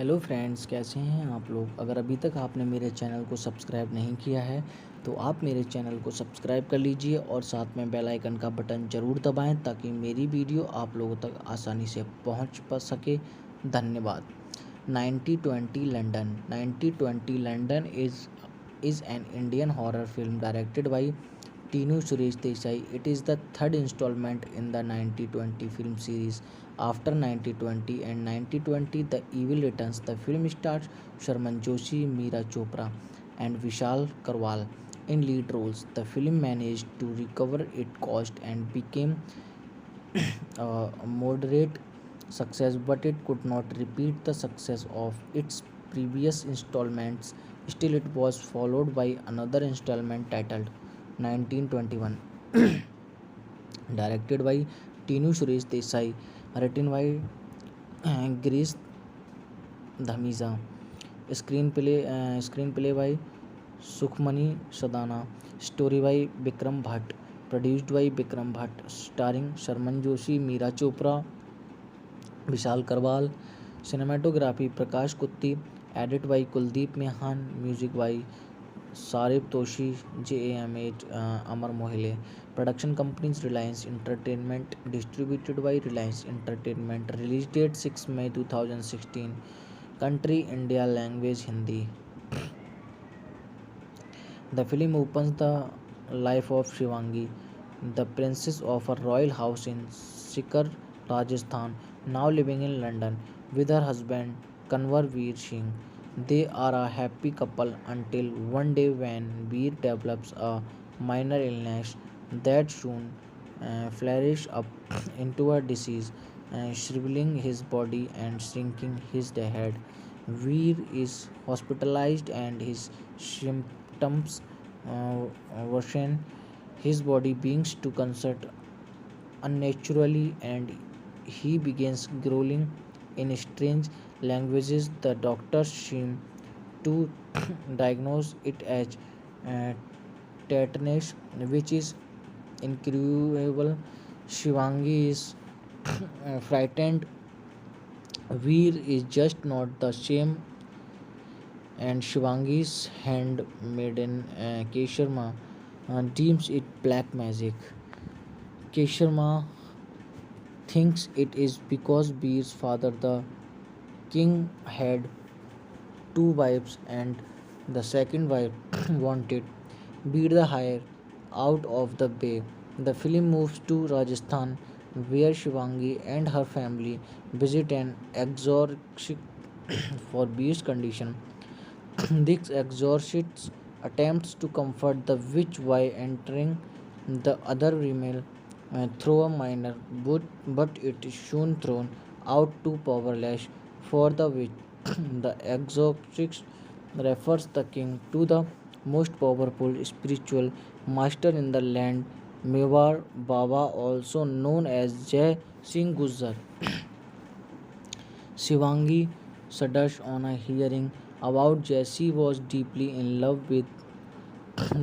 Hello friends, कैसे हैं आप लोग। अगर अभी तक आपने मेरे चैनल को सब्सक्राइब नहीं किया है तो आप मेरे चैनल को सब्सक्राइब कर लीजिए और साथ में बेल आइकन का बटन ज़रूर दबाएं ताकि मेरी वीडियो आप लोगों तक आसानी से पहुंच पा सके। धन्यवाद। 9020 London 9020 London is an Indian horror film directed by Tinu Suresh Desai. It is the third installment in the 9020 film series. After 9020 and 9020 The Evil Returns, the film stars Sharman Joshi, Meera Chopra, and Vishal Karwal in lead roles. The film managed to recover its cost and became a moderate success, but it could not repeat the success of its previous installments. Still, it was followed by another installment titled 1921, directed by Tinu Suresh Desai, written by Girish Dhamiza, screenplay by Sukhmani Sadana, story by Vikram Bhatt, produced by Vikram Bhatt, starring Sharman Joshi, Meera Chopra, Vishal Karwal, cinematography Prakash Kutti, edit by Kuldeep Mehan, music by Sarib Toshi, JAM8, Amar Mohile. Production companies Reliance Entertainment, distributed by Reliance Entertainment. Release date 6 May 2016. Country India, language Hindi. The film opens the life of Shivangi, the princess of a royal house in Sikar, Rajasthan, now living in London with her husband Kanwar Veer Singh. They are a happy couple until one day when Veer develops a minor illness that soon flourishes up into a disease, shriveling his body and shrinking his head. Veer is hospitalized and his symptoms worsen. His body begins to convert unnaturally and he begins growling in strange languages. The doctors seem to diagnose it as uh, tetanus, which is incurable. Shivangi is frightened. Veer is just not the same, and Shivangi's handmaiden Kesharma deems it black magic. Kesharma thinks it is because Veer's father, the king, had two wives and the second wife wanted Veer the hire out of the bay. The film moves to Rajasthan where Shivangi and her family visit an exorcist for Veer's condition. This exorcist attempts to comfort the witch by entering the other female through a minor, but it is soon thrown out too powerless for the witch. The exorcist refers the king to the most powerful spiritual master in the land, Mewar Baba, also known as Jai Singh Gujjar. Shivangi shudders on a hearing about Jessie was deeply in love with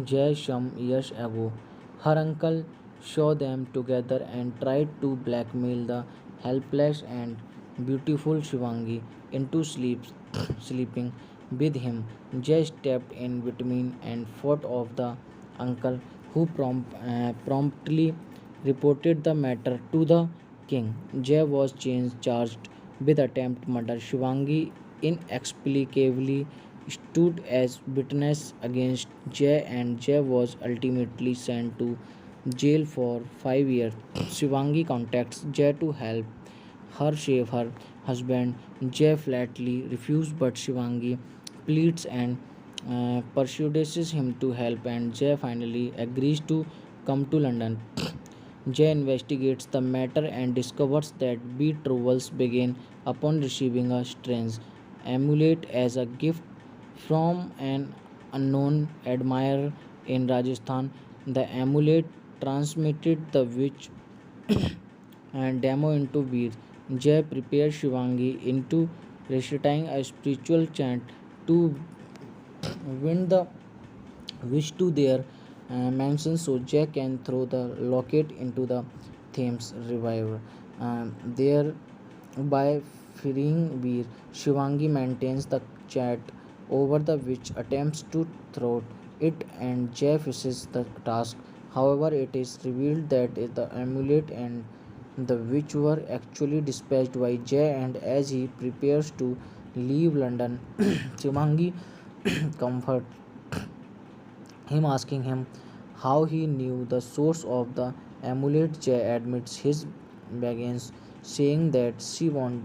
Jay some years ago. Her uncle saw them together and tried to blackmail the helpless and beautiful Shivangi into sleeping with him. Jay stepped in between and fought off the uncle, who promptly reported the matter to the king. Jay was charged with attempt murder. Shivangi inexplicably stood as witness against Jay, and Jay was ultimately sent to jail for 5 years. Shivangi contacts Jay to help her save her husband. Jay flatly refuses, but Shivangi pleads and persuades him to help, and Jay finally agrees to come to London. Jay investigates the matter and discovers that betrothals began upon receiving a strange amulet as a gift from an unknown admirer in Rajasthan. The amulet transmitted the witch and demo into Veer. Jay prepares Shivangi into reciting a spiritual chant to win the wish to their mansion so Jack can throw the locket into the Thames River, thereby freeing Veer. Shivangi maintains the chat over the witch, attempts to thwart it, and Jay finishes the task. However, it is revealed that the amulet and the witch were actually dispatched by Jay, and as he prepares to leave London, Shivangi comforts him, asking him how he knew the source of the amulet. Jay admits his begins, saying that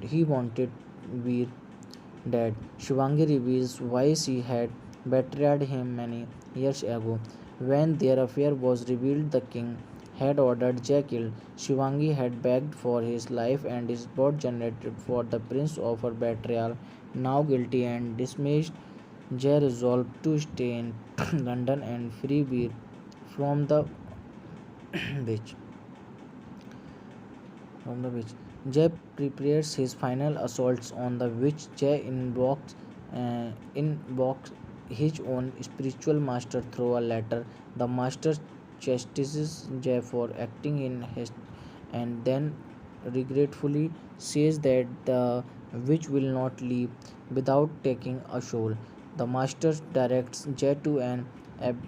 he wanted Veer dead. Shivangi reveals why she had betrayed him many years ago. When their affair was revealed, the king had ordered Jay killed. Shivangi had begged for his life and is both generated for the prince of her betrayal. Now guilty and dismissed, Jay resolved to stay in London and free Veer from the witch. From the witch. Jay prepares his final assaults on the witch. Jay invokes his own spiritual master through a letter. The master chastises Jay for acting in haste and then regretfully says that the witch will not leave without taking a soul. The master directs Jay to an ab-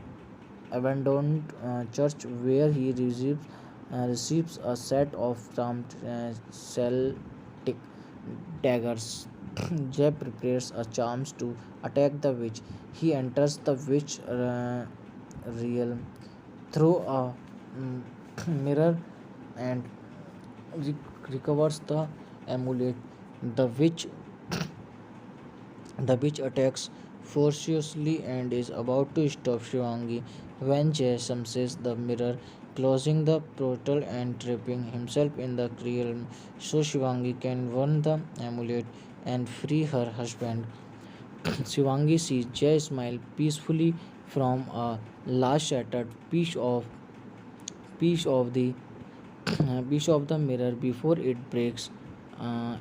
abandoned church where he receives a set of charmed Celtic daggers. Jay prepares a charms to attack the witch. He enters the witch realm through a mm, mirror and recovers the amulet. The witch The witch attacks ferociously and is about to stop Shivangi when Jay smashes the mirror, closing the portal and trapping himself in the realm so Shivangi can burn the amulet and free her husband. Shivangi sees Jay smile peacefully from a last shattered piece of the piece of the mirror before it breaks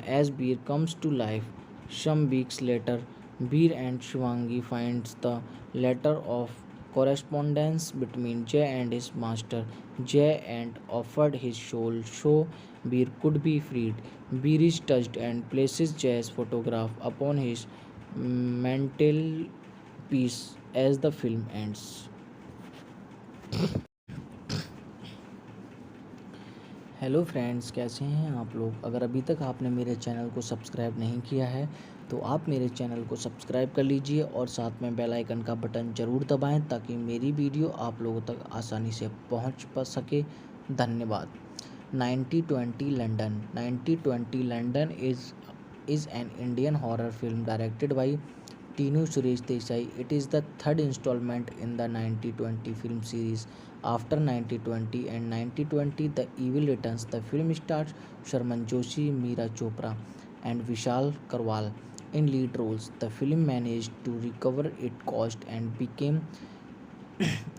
as Beer comes to life. Some weeks later, Beer and Shivangi finds the letter of correspondence between Jay and his master. Jay and offered his soul so Beer could be freed. Beer is touched and places Jay's photograph upon his mantelpiece as the film ends. Hello friends, कैसे हैं आप लोग। अगर अभी तक आपने मेरे channel को सब्सक्राइब नहीं किया है तो आप मेरे चैनल को सब्सक्राइब कर लीजिए और साथ में बेल आइकन का बटन ज़रूर दबाएं ताकि मेरी वीडियो आप लोगों तक आसानी से पहुंच पा सके। धन्यवाद। 9020 London 9020 London is an Indian horror film directed by Tinu Suresh Desai. It is the third installment in the 9020 film series. After 9020 and 9020 The Evil Returns, the film stars Sharman Joshi, Meera Chopra, and Vishal Karwal in lead roles. The film managed to recover its cost and became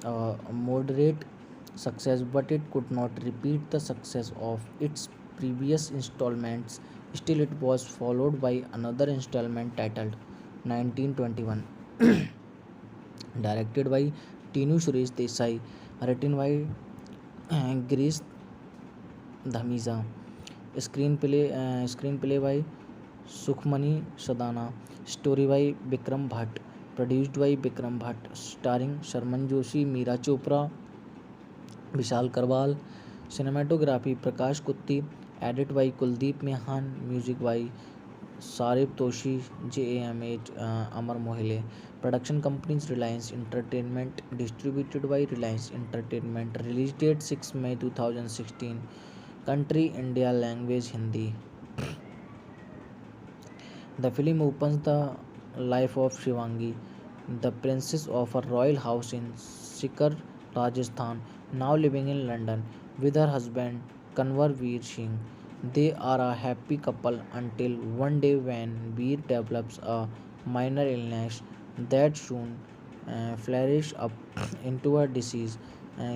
a moderate success, but it could not repeat the success of its previous installments. Still, it was followed by another installment titled 1921, directed by Tinu Suresh Desai, written by Girish Dhamija, screenplay by Sukhmani Sadana, story by Vikram Bhatt, produced by Vikram Bhatt, starring Sharman Joshi, Meera Chopra, Vishal Karwal, cinematography Prakash Kutti, edit by Kuldeep Mehan, music by Sarib Toshi, JAM8, Amar Mohile. Production companies Reliance Entertainment, distributed by Reliance Entertainment. Release date 6 May 2016. Country India, language Hindi. The film opens the life of Shivangi, the princess of a royal house in Sikar, Rajasthan, now living in London with her husband Kanwar Veer Singh. They are a happy couple until one day when Veer develops a minor illness that soon flourishes up into a disease,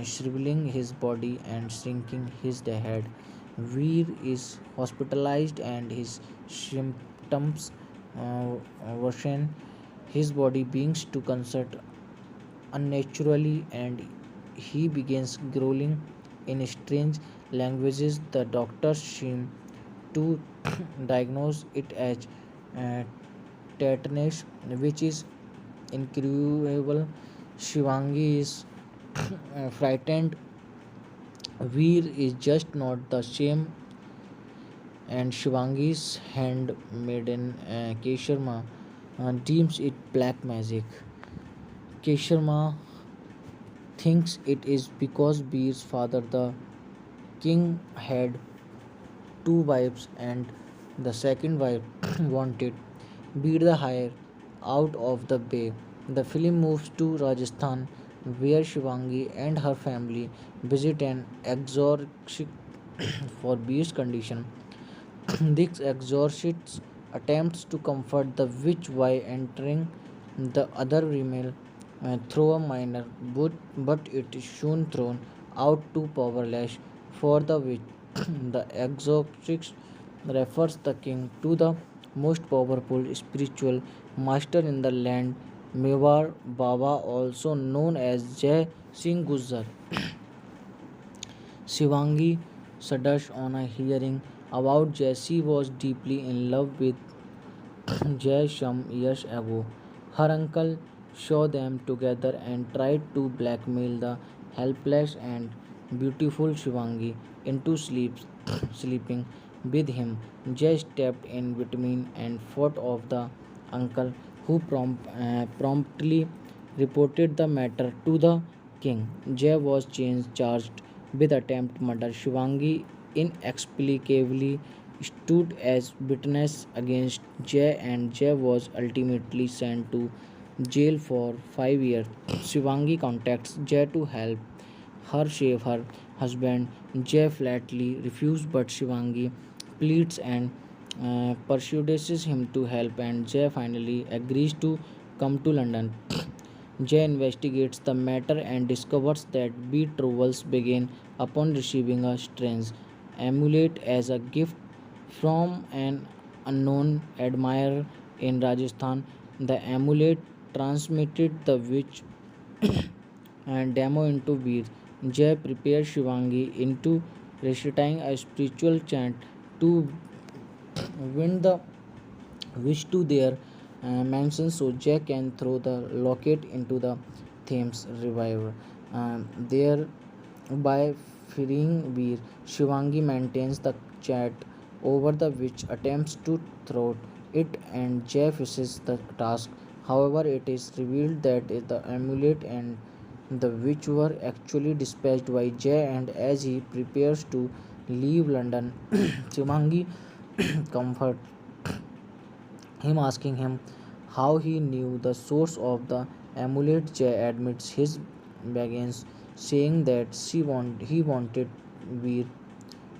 shriveling his body and shrinking his head. Veer is hospitalized and his symptoms uh, worsen. His body begins to concert unnaturally and he begins growling in strange languages. The doctors seem to diagnose it as uh, tetanus, which is incurable. Shivangi is frightened. Veer is just not the same, and Shivangi's handmaiden Kesharma deems it black magic. Kesharma thinks it is because Veer's father, the king, had two wives and the second wife wanted Beat the Hire out of the bay. The film moves to Rajasthan where Shivangi and her family visit an exorcist for Beer's condition. This exorcist attempts to comfort the witch by entering the other female through a minor, but it is soon thrown out too powerless for the witch. The exorcist refers the king to the most powerful spiritual master in the land, Mewar Baba, also known as Jai Singh Gujjar. Shivangi shudders on a hearing about Jesse was deeply in love with Jay some years ago. Her uncle saw them together and tried to blackmail the helpless and beautiful Shivangi into sleeping with him. Jay stepped in between and fought off the uncle, who promptly reported the matter to the king. Jay was charged with attempt murder. Shivangi inexplicably stood as witness against Jay, and Jay was ultimately sent to jail for 5 years. Shivangi contacts Jay to help her save her husband. Jay flatly refuses, but Shivangi pleads and persuades him to help, and Jay finally agrees to come to London. Jay investigates the matter and discovers that betrothals began upon receiving a strange amulet as a gift from an unknown admirer in Rajasthan. The amulet transmitted the witch and demo into Veer. Jay prepares Shivangi into reciting a spiritual chant to win the wish to their mansion so Jack can throw the locket into the Thames River. Thereby freeing Veer, Shivangi maintains the chat over the witch attempts to thwart it and Jay faces the task. However, it is revealed that the amulet and the witch were actually dispatched by Jay, and as he prepares to leave London, Shivangi comforts him, asking him how he knew the source of the amulet. Jay admits his begins, saying that he wanted Veer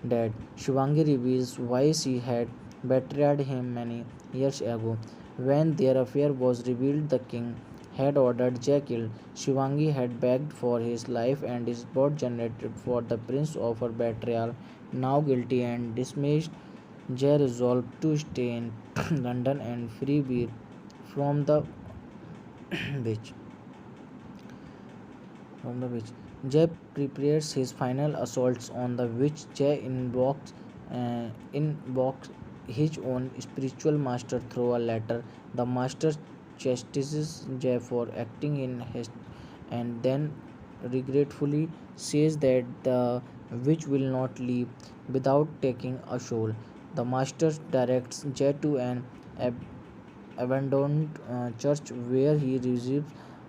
dead. Shivangi reveals why she had betrayed him many years ago. When their affair was revealed, the king had ordered Jay killed. Shivangi had begged for his life and is both generated for the prince of her betrayal. Now guilty and dismissed, Jay resolved to stay in London and free Veer from the witch. From the witch. Jay prepares his final assaults on the witch. Jay invokes his own spiritual master through a letter. The master chastises Jay for acting in haste and then regretfully says that the witch will not leave without taking a soul. The master directs Jay to an ab- abandoned church where he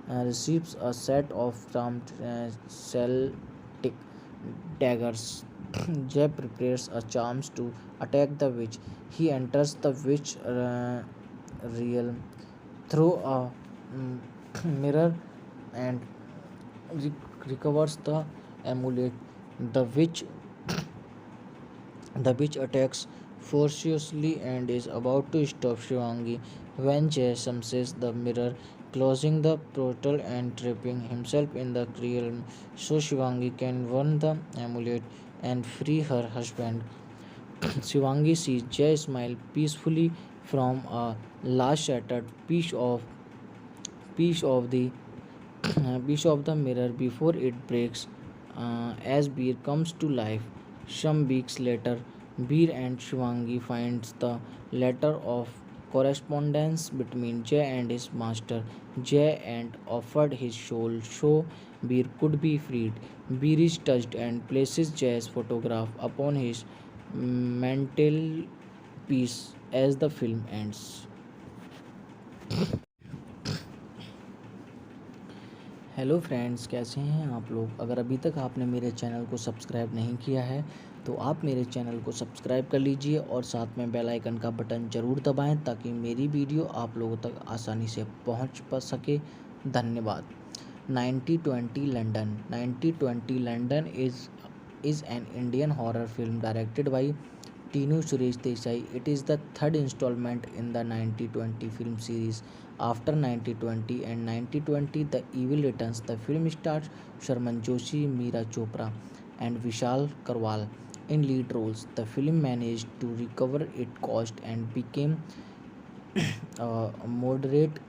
receives a set of charmed Celtic daggers. Jeb prepares a charms to attack the witch. He enters the witch realm through a mm, mirror and recovers the amulet. The witch The witch attacks ferociously and is about to stop Shivangi when Jay smashes the mirror, closing the portal and trapping himself in the realm so Shivangi can burn the amulet and free her husband. Shivangi sees Jay smile peacefully from a last shattered piece of the piece of the mirror before it breaks as beer comes to life. Some weeks later, Beer and Shivangi finds the letter of correspondence between Jay and his master. Jay and offered his soul so Beer could be freed. Beer is touched and places Jay's photograph upon his mantelpiece as the film ends. Hello friends, कैसे हैं आप लोग। अगर अभी तक आपने मेरे channel को सब्सक्राइब नहीं किया है तो आप मेरे चैनल को सब्सक्राइब कर लीजिए और साथ में बेल आइकन का बटन ज़रूर दबाएं ताकि मेरी वीडियो आप लोगों तक आसानी से पहुंच पा सके। धन्यवाद। 9020 London. 9020 London is an Indian horror film directed by Tinu Suresh Desai. It is the third installment in the 9020 film series. After 9020 and 9020 The Evil Returns, the film stars Sharman Joshi, Meera Chopra, and Vishal Karwal in lead roles. The film managed to recover its cost and became a moderate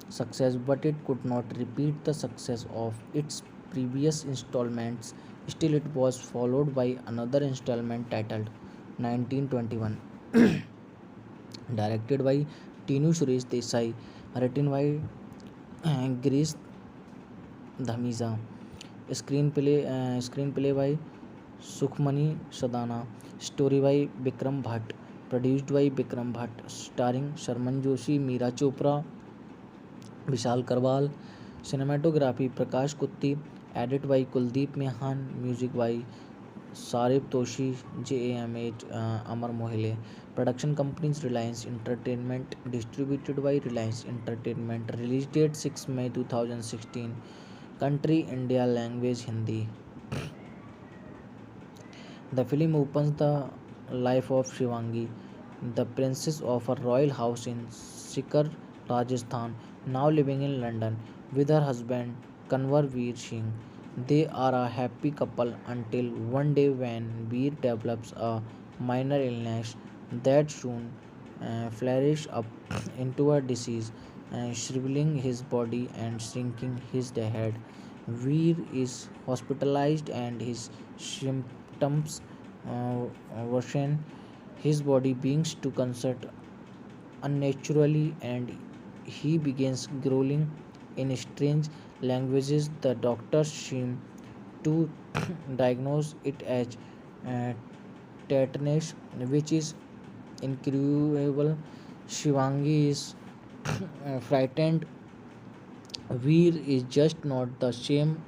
success, but it could not repeat the success of its previous installments. Still, it was followed by another installment titled 1921, directed by Tinu Suresh Desai, written by Girish Dhamiza, screenplay by Sukhmani Sadana, story by Bikram Bhatt, produced by Bikram Bhatt, starring Sharman Joshi, Meera Chopra, Vishal Karwal, cinematography Prakash Kutti, edit by Kuldeep Mehan, music by Sarib Toshi, JAMH, Amar Mohile. Production companies Reliance Entertainment, distributed by Reliance Entertainment. Release date 6 May 2016. Country India, language Hindi. The film opens the life of Shivangi, the princess of a royal house in Sikar, Rajasthan, now living in London with her husband Kanwar Veer Singh. They are a happy couple until one day when Veer develops a minor illness that soon flourishes up into a disease, shriveling his body and shrinking his head. Veer is hospitalized and his symptoms worsen. His body begins to constrict unnaturally and he begins growling in strange languages. The doctors seem to diagnose it as uh, tetanus, which is incurable. Shivangi is frightened. Veer is just not the same,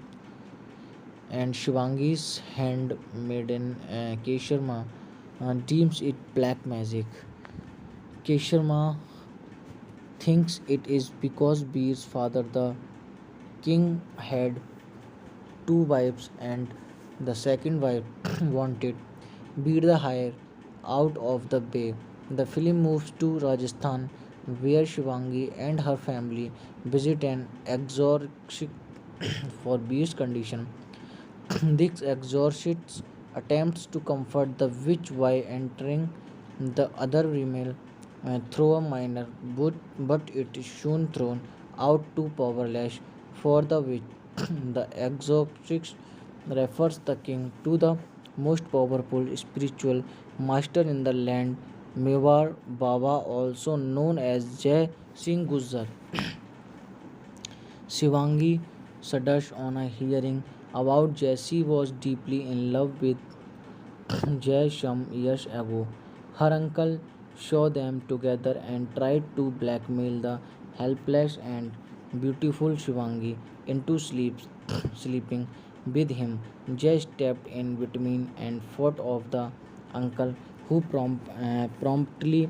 and Shivangi's handmaiden Kesharma deems it black magic. Kesharma thinks it is because Veer's father, the king, had two wives and the second wife wanted Veer the hire out of the bay. The film moves to Rajasthan where Shivangi and her family visit an exorcist for Veer's condition. This exorcist attempts to comfort the witch by entering the other female through a minor, but it is soon thrown out too powerless for the witch. The exorcist refers the king to the most powerful spiritual master in the land, Mewar Baba, also known as Jai Singh Gujjar. Shivangi shudders on a hearing about Jesse was deeply in love with Jay some years ago. Her uncle saw them together and tried to blackmail the helpless and beautiful Shivangi into sleeping with him. Jay stepped in between and fought off the uncle, who promptly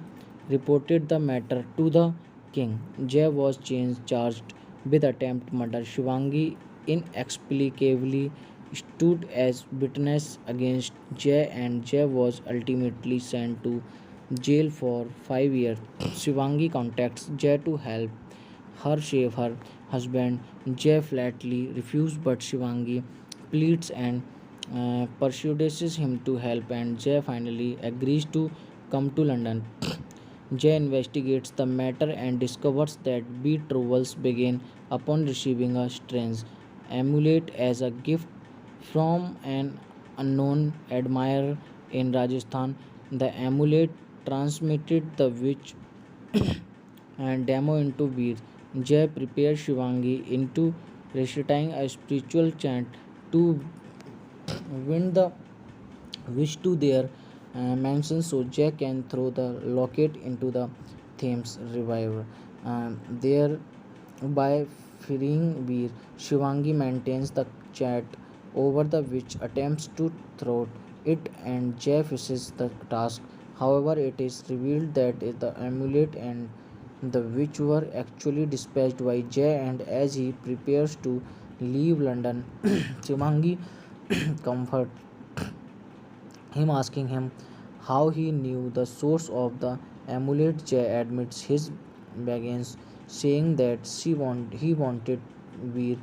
reported the matter to the king. Jay was charged with attempt murder. Shivangi inexplicably stood as witness against Jay, and Jay was ultimately sent to jail for 5 years. Shivangi contacts Jay to help her save her husband. Jay flatly refuses, but Shivangi pleads and persuades him to help, and Jay finally agrees to come to London. Jay investigates the matter and discovers that betrothals begin upon receiving a strange amulet as a gift from an unknown admirer in Rajasthan. The amulet transmitted the witch and demo into Veer. Jay prepared Shivangi into reciting a spiritual chant to win the wish to their mansion so Jack can throw the locket into the Thames River. Thereby freeing Veer, Shivangi maintains the chat over the witch attempts to thwart it and Jay finishes the task. However, it is revealed that the amulet and the witch were actually dispatched by Jay and as he prepares to leave London, Shivangi comforts him asking him how he knew the source of the amulet. Jay admits his begins saying that he wanted Veer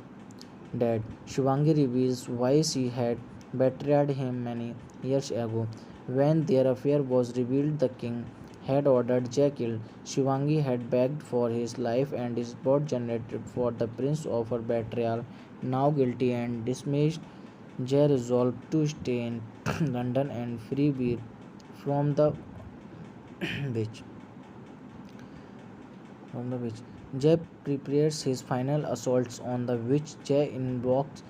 dead. Shivangi reveals why she had betrayed him many years ago. When their affair was revealed, the king had ordered Jay killed. Shivangi had begged for his life and his blood generated for the prince of her betrayal. Now guilty and dismissed, Jay resolved to stay in London and free Veer from the witch. From the witch. Jay prepares his final assaults on the witch. Jay invokes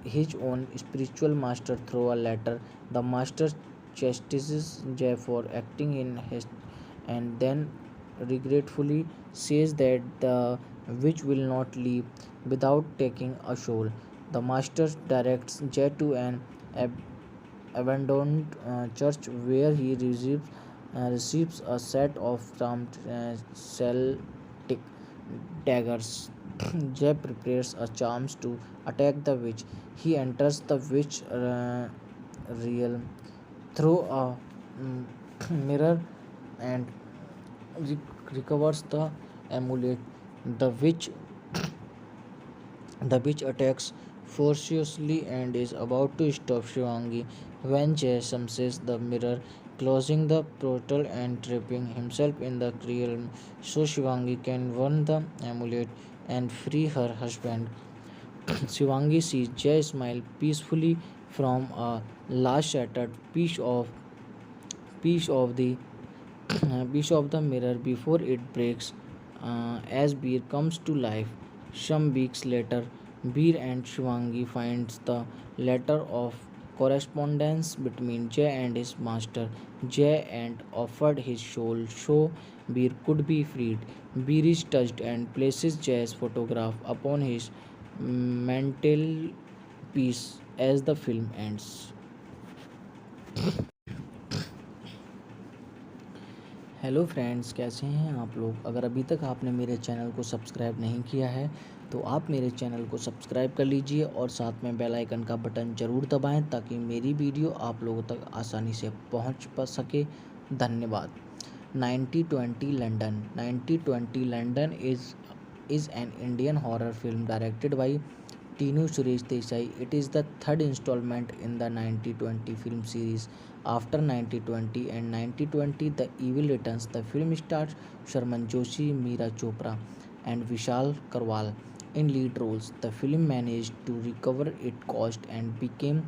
his own spiritual master through a letter. The master chastises Jay for acting in haste and then regretfully says that the witch will not leave without taking a soul. The master directs Jay to an ab- abandoned church where he receives a set of charmed Celtic daggers. Jeb prepares a charms to attack the witch. He enters the witch realm through a mm, mirror and recovers the amulet. The witch The witch attacks ferociously and is about to stop Shivangi when Jay smashes the mirror, closing the portal and trapping himself in the realm so Shivangi can burn the amulet and free her husband. Shivangi sees Jay smile peacefully from a last shattered piece of the piece of the mirror before it breaks as Beer comes to life. Some weeks later, Beer and Shivangi finds the letter of correspondence between Jay and his master. Jay and offered his soul so Beer could be freed. Beer is touched and places Jay's photograph upon his mantelpiece as the film ends. Hello friends, कैसे हैं आप लोग। अगर अभी तक आपने मेरे channel को सब्सक्राइब नहीं किया है तो आप मेरे चैनल को सब्सक्राइब कर लीजिए और साथ में बेल आइकन का बटन ज़रूर दबाएं ताकि मेरी वीडियो आप लोगों तक आसानी से पहुंच पा सके। धन्यवाद। 9020 London 9020 London is an Indian horror film directed by Tinu Suresh Desai. It is the third installment in the 9020 film series. After 9020 and 9020 The Evil Returns, the film stars Sharman Joshi, Meera Chopra, and Vishal Karwal in lead roles. The film managed to recover its cost and became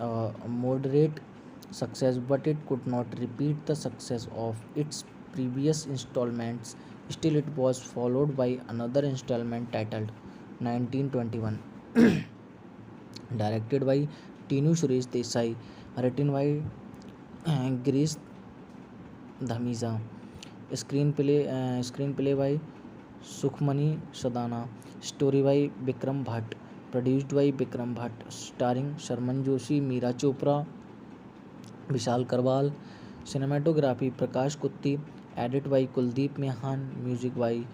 a moderate success, but it could not repeat the success of its previous installments. Still, it was followed by another installment titled 1921, directed by Tinu Suresh Desai, written by Girish Dhamiza, screenplay by Sukhmani Sadana, story by Vikram Bhatt, produced by Vikram Bhatt, starring Sharman Joshi, Meera Chopra, Vishal Karwal, cinematography Prakash Kutti, edit by Kuldeep Mehan, music by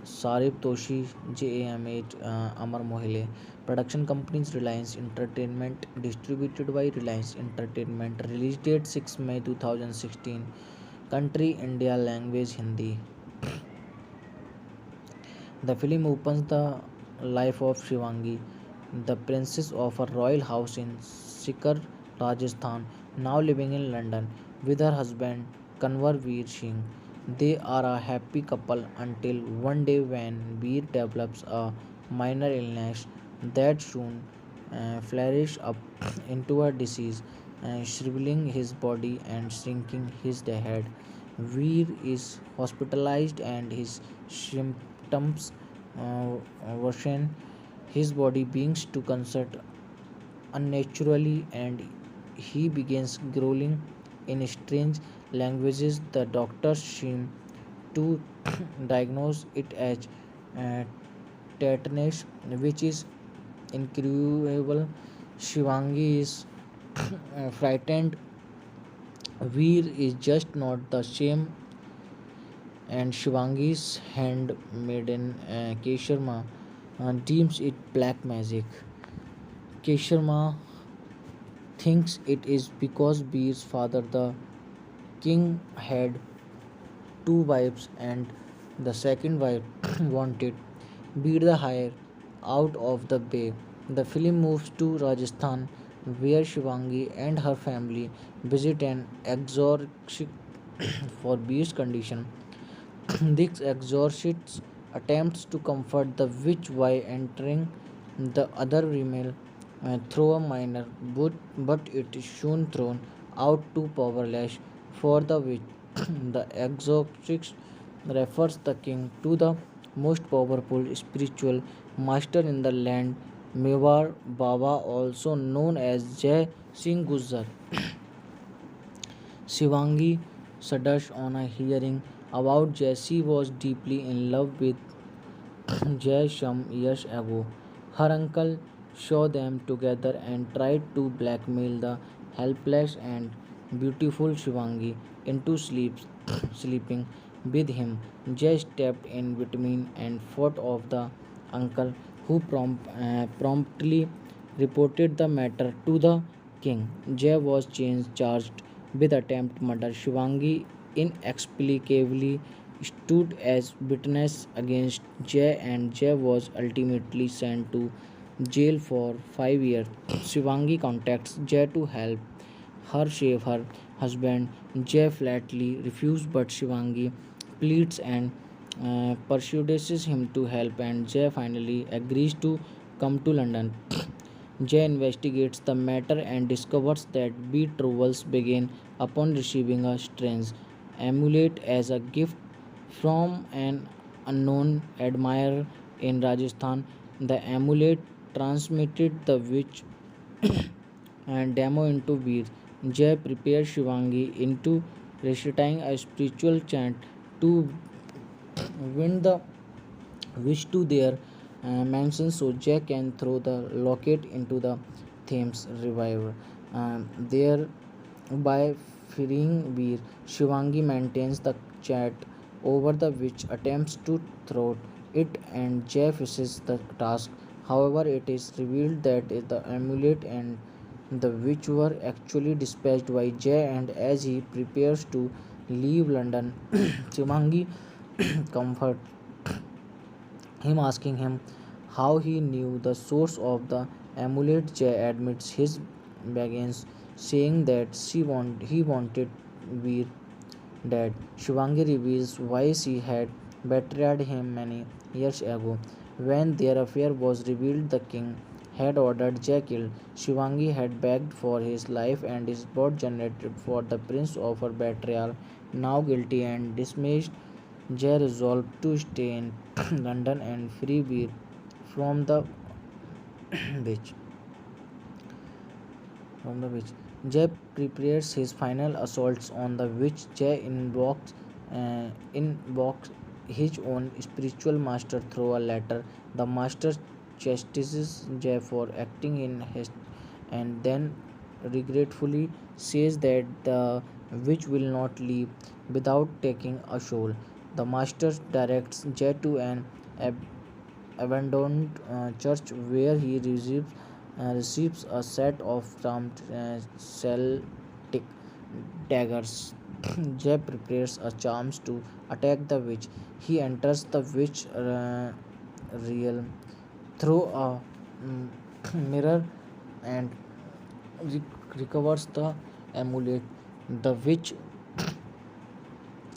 Sarib Toshi, JAMH, Amar Mohile. Production companies Reliance Entertainment, distributed by Reliance Entertainment. Release date 6 May 2016. Country India, language Hindi. The film opens the life of Shivangi, the princess of a royal house in Sikar, Rajasthan, now living in London with her husband Kanwar Veer Singh. They are a happy couple until one day when Veer develops a minor illness that soon flourishes up into a disease. shriveling his body and shrinking his head. Veer is hospitalized and his symptoms worsen. His body begins to concert unnaturally and he begins growling in strange languages. The doctors seem to diagnose it as uh, tetanus, which is incurable. Shivangi is frightened. Veer is just not the same, and Shivangi's handmaiden Kesharma deems it black magic. Kesharma thinks it is because Veer's father, the king, had two wives and the second wife wanted Beat the Hire out of the bay. The film moves to Rajasthan where Shivangi and her family visit an exorcist for Beer's condition. This exorcist attempts to comfort the witch by entering the other female through a minor, but it is soon thrown out too powerless for the witch. The exorcist refers the king to the most powerful spiritual master in the land, Mewar Baba, also known as Jai Singh Gujjar. Shivangi shudders on a hearing about Jesse was deeply in love with Jay some years ago. Her uncle saw them together and tried to blackmail the helpless and beautiful Shivangi into sleeping with him. Jay stepped in between and fought off the uncle, who promptly reported the matter to the king. Jay was charged with attempt murder. Shivangi inexplicably stood as witness against Jay, and Jay was ultimately sent to jail for 5 years. Shivangi contacts Jay to help her save her husband. Jay flatly refuses, but Shivangi pleads and persuades him to help, and Jay finally agrees to come to London. Jay investigates the matter and discovers that betrothals began upon receiving a strange amulet as a gift from an unknown admirer in Rajasthan. The amulet transmitted the witch and demo into Veer. Jay prepares Shivangi into reciting a spiritual chant to win the wish to their mansion so Jack can throw the locket into the Thames River. Thereby freeing Veer, Shivangi maintains the chat over the witch attempts to thwart it and Jay finishes the task. However, it is revealed that the amulet and the witch were actually dispatched by Jay, and as he prepares to leave London, Shivangi comforts him, asking him how he knew the source of the amulet. Jay admits his begins, saying that he wanted Veer dead. Shivangi reveals why she had betrayed him many years ago. When their affair was revealed, the king had ordered Jay killed. Shivangi had begged for his life and his blood generated for the prince of her betrayal. Now guilty and dismissed, Jay resolved to stay in London and free Veer from the witch. From the witch. Jay prepares his final assaults on the witch. Jay invokes his own spiritual master through a letter. The master chastises Jay for acting in haste and then regretfully says that the witch will not leave without taking a soul. The master directs Jay to an ab- abandoned church where he receives a set of armed Celtic daggers. Jay prepares a charms to attack the witch. He enters the witch realm through a mm, mirror and recovers the amulet. The witch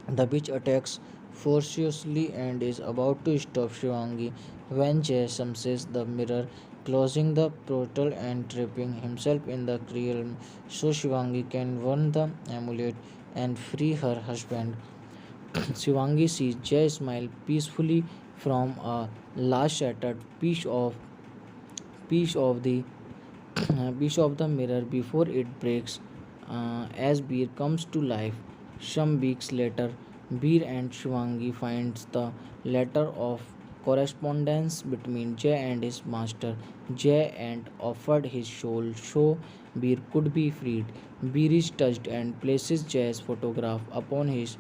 the witch attacks ferociously and is about to stop Shivangi when Jay summonses the mirror. closing the portal and trapping himself in the realm so Shivangi can burn the amulet and free her husband. Shivangi sees Jay smile peacefully from a last shattered piece of the piece of the mirror before it breaks as Beer comes to life. Some weeks later, Beer and Shivangi finds the letter of correspondence between Jay and his master. Jay and offered his soul so Beer could be freed. Beer is touched and places Jay's photograph upon his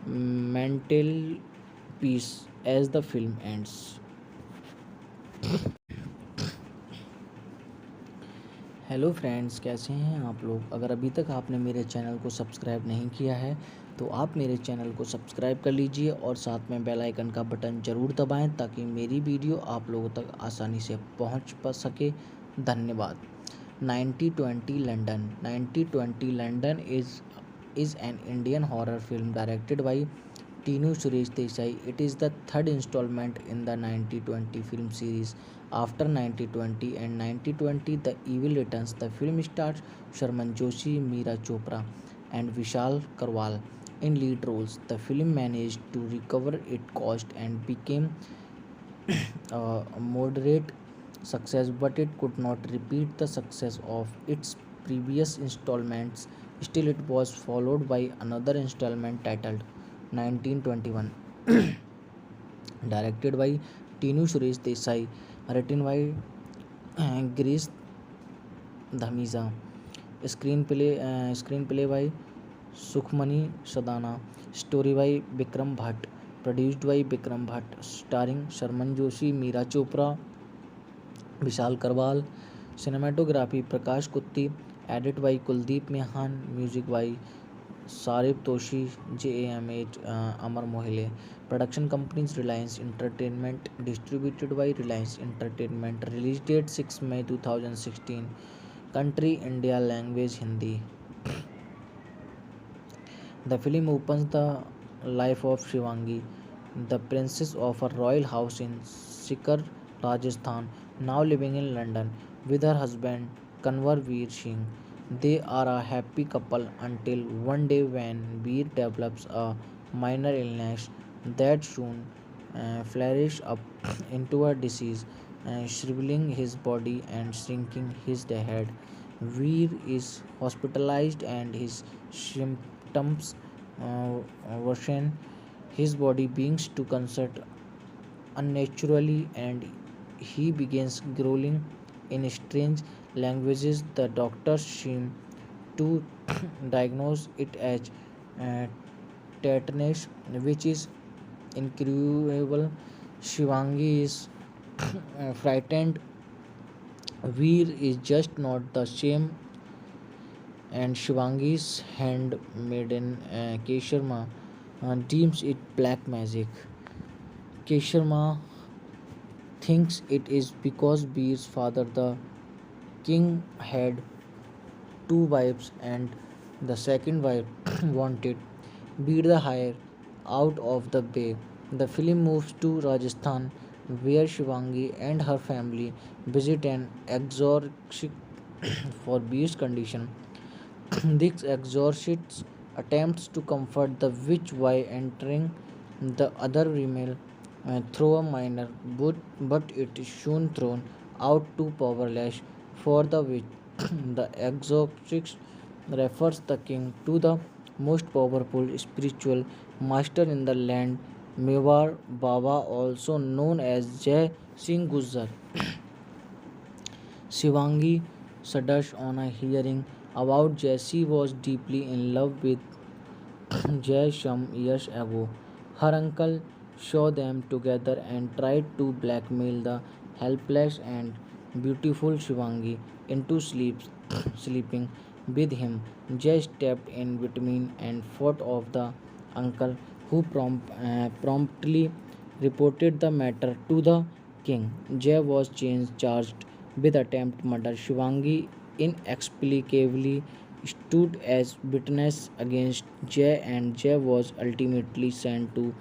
mantelpiece as the film ends. Hello friends, कैसे हैं आप लोग। अगर अभी तक आपने मेरे channel को सब्सक्राइब नहीं किया है तो आप मेरे चैनल को सब्सक्राइब कर लीजिए और साथ में बेल आइकन का बटन ज़रूर दबाएं ताकि मेरी वीडियो आप लोगों तक आसानी से पहुंच पा सके। धन्यवाद। 9020 London 9020 London is an Indian horror film directed by Tinu Suresh Desai. It is the third installment in the 9020 film series. After 9020 and 9020 The Evil Returns, the film stars Sharman Joshi, Meera Chopra, and Vishal Karwal in lead roles. The film managed to recover its cost and became a moderate success, but it could not repeat the success of its previous installments. Still, it was followed by another installment titled 1921, directed by Tinu Suresh Desai, written by Girish Dhamiza, screenplay by Sukhmani Sadana, story by Vikram Bhatt, produced by Vikram Bhatt, starring Sharman Joshi, Meera Chopra, Vishal Karwal. Cinematography Prakash Kutty. Edit by Kuldeep Mehan. Music by Sharib Toshi, JAMH, Amar Mohile. Production companies Reliance entertainment, distributed by Reliance entertainment. Release date 6 May 2016। Country India, language Hindi. The film opens the life of Shivangi, the princess of a royal house in Sikar, Rajasthan, now living in London with her husband Kanwar Veer Singh. They are a happy couple until one day when Veer develops a minor illness that soon flourishes up into a disease, shriveling his body and shrinking his head. Veer is hospitalized and his symptoms worsen. His body begins to contract unnaturally and he begins growling in strange languages. The doctors seem to diagnose it as uh, tetanus, which is incurable. Shivangi is frightened. Veer is just not the same, and Shivangi's handmaiden Kesharma deems it black magic. Kesharma thinks it is because Veer's father, the king, had two wives and the second wife wanted Veer the hire out of the bay. The film moves to Rajasthan where Shivangi and her family visit an exorcist for Veer's condition. This exorcist attempts to comfort the witch by entering the other female through a minor, but it is soon thrown out too powerless for the witch. The exorcist refers the king to the most powerful spiritual master in the land, Mewar Baba, also known as Jai Singh Gujjar. Shivangi shudders on a hearing about Jesse was deeply in love with Jay some years ago. Her uncle saw them together and tried to blackmail the helpless and beautiful Shivangi into sleeping with him. Jay stepped in between and fought off the uncle, who promptly reported the matter to the king. Jay was charged with attempt murder. Shivangi inexplicably stood as witness against Jay, and Jay was ultimately sent to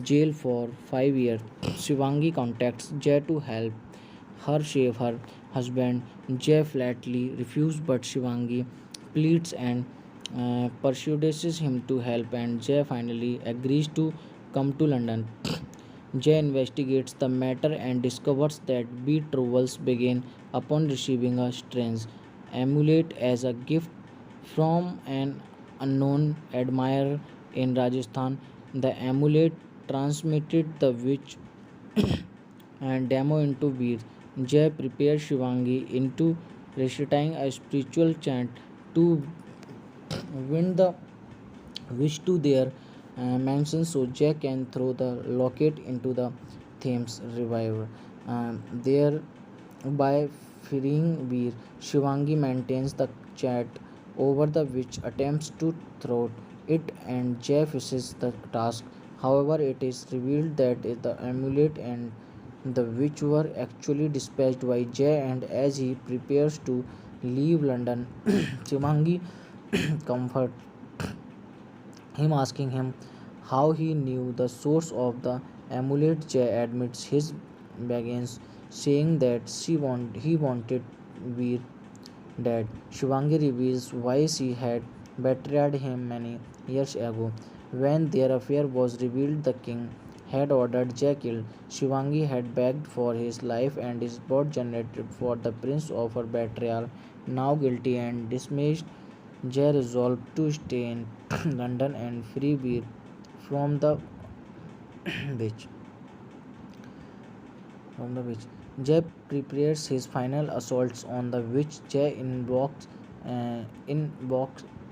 jail for 5 years. Shivangi contacts Jay to help her husband. Jay flatly refuses, but Shivangi pleads and persuades him to help, and Jay finally agrees to come to London. Jay investigates the matter and discovers that betrothals begin upon receiving a strange amulet as a gift from an unknown admirer in Rajasthan. The amulet transmitted the witch and demo into beats. Jay prepares Shivangi into reciting a spiritual chant to win the wish to their mansion so Jack can throw the locket into the Thames River. Thereby freeing Veer, Shivangi maintains the chat over the witch attempts to thwart it and Jay finishes the task. However, it is revealed that the amulet and the witch were actually dispatched by Jay, and as he prepares to leave London, Shivangi comforts him, asking him how he knew the source of the amulet. Jay admits his begins, saying that he wanted Veer dead. Shivangi reveals why she had betrayed him many years ago. When their affair was revealed, the king had ordered Jay killed. Shivangi had begged for his life and his blood generated for the prince of her betrayal. Now guilty and dismissed, Jay resolved to stay in London and free Veer from the witch. From the witch. Jay prepares his final assaults on the witch. Jay invokes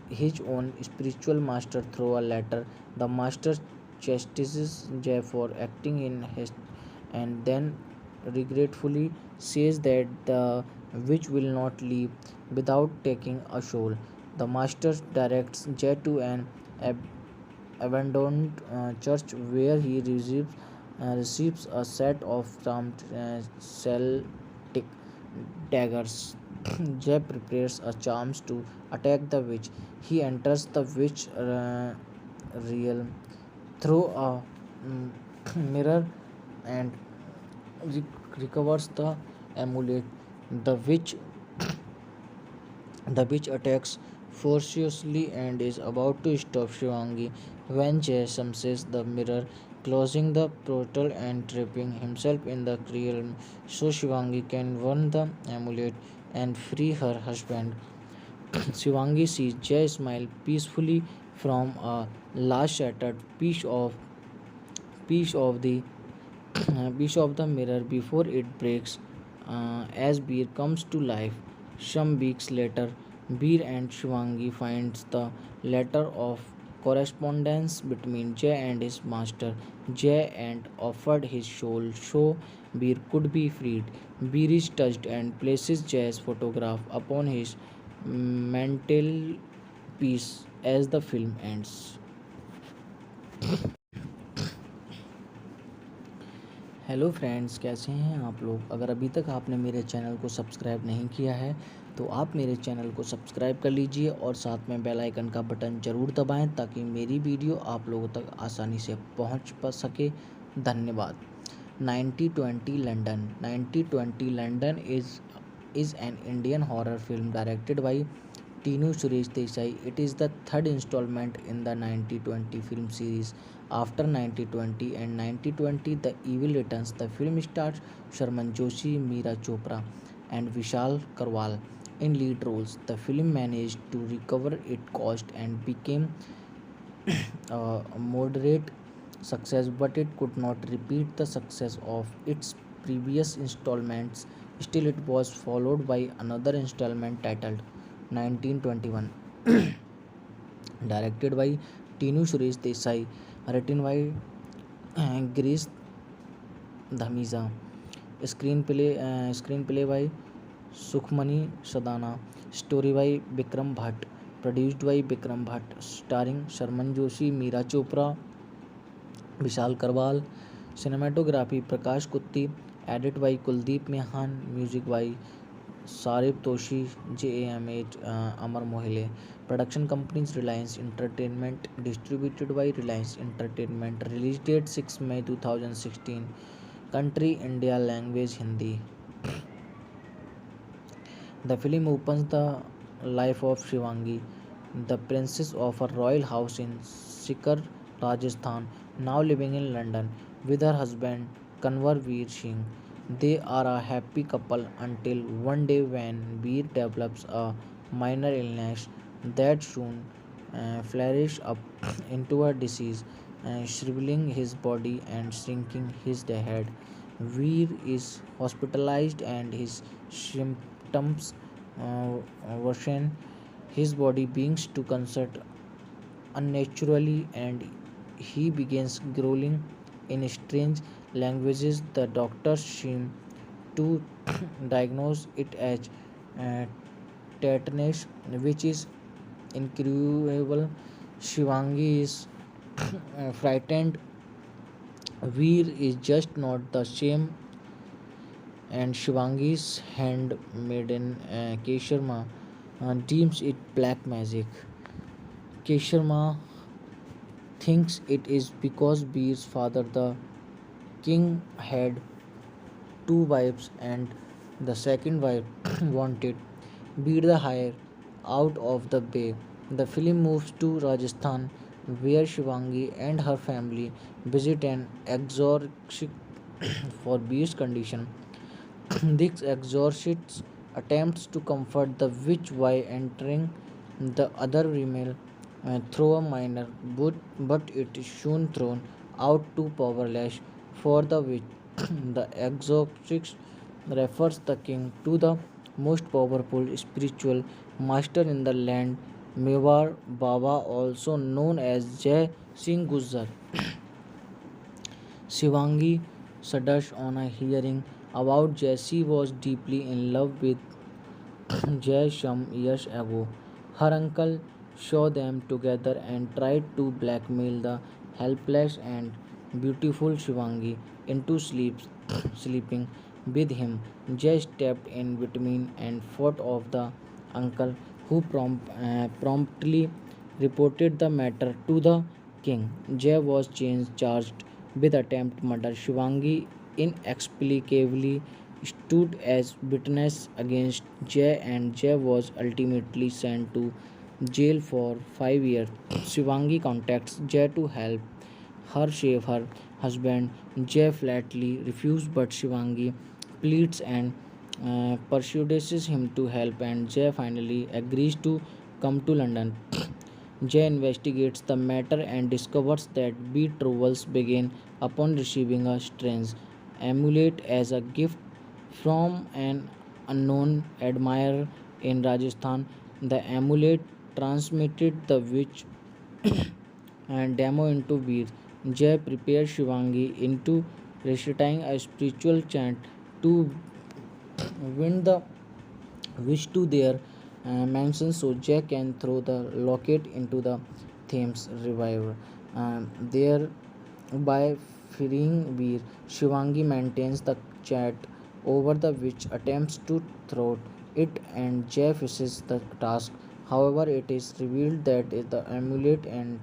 his own spiritual master through a letter. The master chastises Jay for acting in haste and then regretfully says that the witch will not leave without taking a soul. The master directs Jay to an ab- abandoned church where he receives a set of charmed Celtic daggers. Jay prepares a charms to attack the witch. He enters the witch realm through a mm, mirror and recovers the amulet. The witch The witch attacks ferociously and is about to stop Shivangi when Jay smashes the mirror, closing the portal and trapping himself in the realm so Shivangi can burn the amulet and free her husband. Shivangi sees Jay smile peacefully from a last shattered piece of the piece of the mirror before it breaks as Beer comes to life. Some weeks later, Beer and Shivangi finds the letter of correspondence between Jay and his master. Jay and offered his soul so Beer could be freed. Beer is touched and places Jay's photograph upon his mantelpiece as the film ends. Hello friends, कैसे हैं आप लोग। अगर अभी तक आपने मेरे channel को सब्सक्राइब नहीं किया है तो आप मेरे चैनल को सब्सक्राइब कर लीजिए और साथ में बेल आइकन का बटन ज़रूर दबाएं ताकि मेरी वीडियो आप लोगों तक आसानी से पहुंच पा सके। धन्यवाद। 9020 London 9020 London is an Indian horror film directed by Tinu Suresh Desai. It is the third installment in the 9020 film series. After 9020 and 9020 The Evil Returns, the film stars Sharman Joshi, Meera Chopra, and Vishal Karwal in lead roles. The film managed to recover its cost and became a moderate success, but it could not repeat the success of its previous installments. Still, it was followed by another installment titled 1921, directed by Tinu Suresh Desai, written by Girish Dhamija, screenplay by Sukhmani Sadana, story by Vikram Bhatt, produced by Vikram Bhatt, starring Sharman Joshi, Meera Chopra, Vishal Karwal, cinematography Prakash Kutti, edit by Kuldeep Mehan, music by Sarib Toshi, JAM8, Amar Mohile. Production companies Reliance Entertainment, distributed by Reliance Entertainment. Release date 6 May 2016. Country India, language Hindi. The film opens the life of Shivangi, the princess of a royal house in Sikar, Rajasthan, now living in London with her husband Kanwar Veer Singh. They are a happy couple until one day when Veer develops a minor illness that soon flourishes up into a disease, shriveling his body and shrinking his head. Veer is hospitalized and his symptoms worsen. His body begins to constrict unnaturally and he begins growling in strange languages. The doctors seem to diagnose it as uh, tetanus, which is incurable. Shivangi is frightened. Veer is just not the same, and Shivangi's handmaiden Kesharma deems it black magic. Kesharma thinks it is because Veer's father, the king, had two wives and the second wife wanted Veer the hire out of the bay. The film moves to Rajasthan where Shivangi and her family visit an exorcist for Veer's condition. This exorcist attempts to comfort the witch while entering the other female through a minor, but it is soon thrown out too powerless for the witch. The exorcist refers the king to the most powerful spiritual master in the land, Mewar Baba, also known as Jai Singh Gujjar. Shivangi shudders on a hearing about Jesse was deeply in love with Jay some years ago. Her uncle saw them together and tried to blackmail the helpless and beautiful Shivangi into sleeping with him. Jay stepped in between and fought off the uncle, who promptly reported the matter to the king. Jay was charged with attempt murder. Shivangi inexplicably stood as witness against Jay, and Jay was ultimately sent to jail for 5 years. Shivangi contacts Jay to help her save her husband. Jay flatly refuses, but Shivangi pleads and persuades him to help, and Jay finally agrees to come to London. Jay investigates the matter and discovers that betrothals begin upon receiving a strange amulet as a gift from an unknown admirer in Rajasthan. The amulet transmitted the witch and demo into Veer. Jay prepares Shivangi into reciting a spiritual chant to win the wish to their mansion so Jack can throw the locket into the Thames River. Thereby freeing Veer, Shivangi maintains the chat over the witch attempts to thwart it and Jay finishes the task. However, it is revealed that the amulet and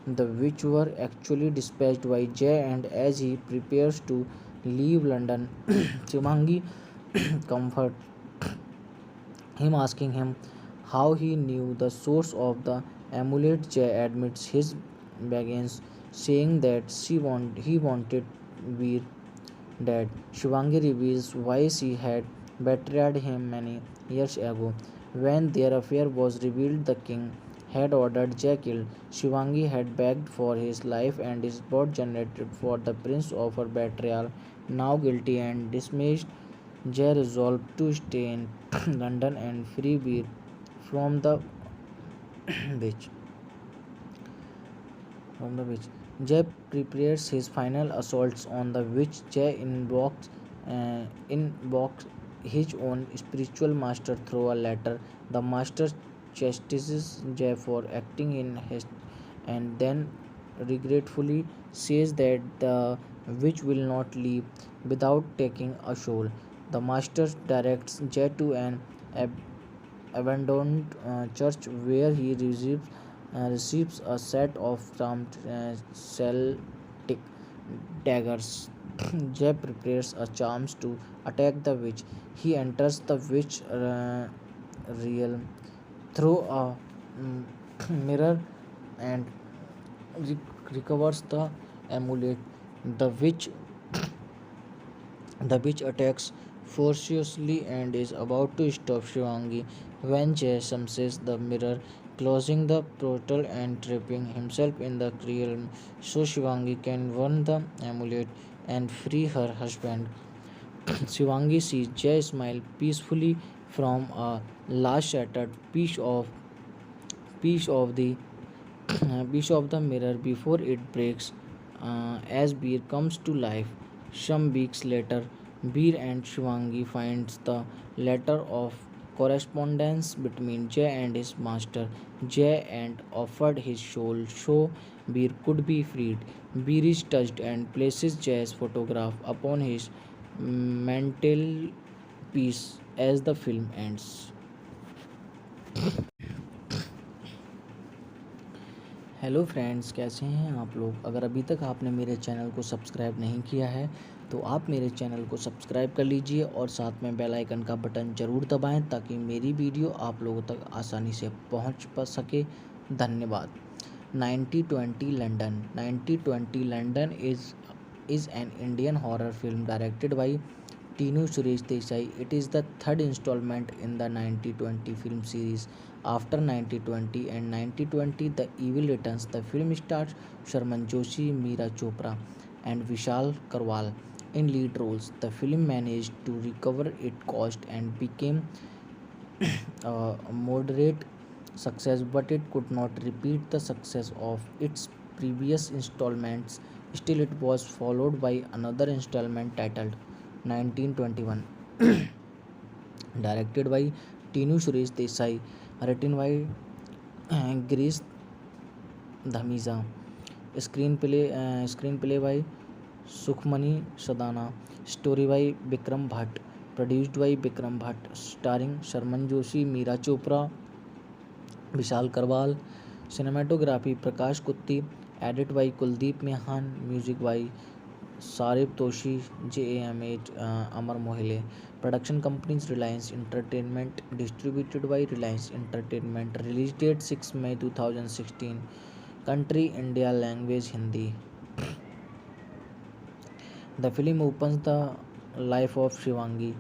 the witch were actually dispatched by Jay, and as he prepares to leave London, Shivangi comforts him, asking him how he knew the source of the amulet. Jay admits his begins, saying that he wanted Veer dead. Shivangi reveals why she had betrayed him many years ago. When their affair was revealed, the king had ordered Jay killed. Shivangi had begged for his life and his blood generated for the prince of her betrayal. Now guilty and dismissed, Jay resolved to stay in London and free Veer from the witch. From the witch, Jay prepares his final assaults on the witch. Jay invokes his own spiritual master through a letter. The master chastises Jay for acting in haste and then regretfully says that the witch will not leave without taking a soul. The master directs Jay to an ab- abandoned church where he receives a set of armed Celtic daggers. Jay prepares a charms to attack the witch. He enters the witch real through a mm, mirror and recovers the amulet. The witch The witch attacks ferociously and is about to stop Shivangi when Jay senses the mirror, closing the portal and trapping himself in the realm so Shivangi can burn the amulet and free her husband. Shivangi sees Jay smile peacefully from a last shattered piece of the piece of the mirror before it breaks as Beer comes to life. Some weeks later, Beer and Shivangi finds the letter of correspondence between Jay and his master. Jay and offered his soul so Beer could be freed. Beer is touched and places Jay's photograph upon his mantelpiece as the film ends. Hello friends, कैसे हैं आप लोग। अगर अभी तक आपने मेरे channel को सब्सक्राइब नहीं किया है तो आप मेरे चैनल को सब्सक्राइब कर लीजिए और साथ में बेल आइकन का बटन ज़रूर दबाएं ताकि मेरी वीडियो आप लोगों तक आसानी से पहुंच पा सके। धन्यवाद। 9020 London 9020 London is an Indian horror film directed by Tinu Suresh Desai. It is the third installment in the 9020 film series. After 9020 and 9020 The Evil Returns, the film stars Sharman Joshi, Meera Chopra, and Vishal Karwal in lead roles. The film managed to recover its cost and became a moderate success, but it could not repeat the success of its previous installments. Still, it was followed by another installment titled 1921, directed by Tinu Suresh Desai, written by Girish Dhamiza, screenplay by Sukhmani Sadana, story by Vikram Bhatt, produced by Vikram Bhatt, starring Sharman Joshi, Meera Chopra, Vishal Karwal. Cinematography Prakash Kutty, edit by Kuldeep Mehan, music by Sharib Toshi, JAM8 Amar Mohile. Production companies Reliance entertainment, distributed by Reliance entertainment. Release date 6 May 2016। Country India, language Hindi. The film opens the life of Shivangi,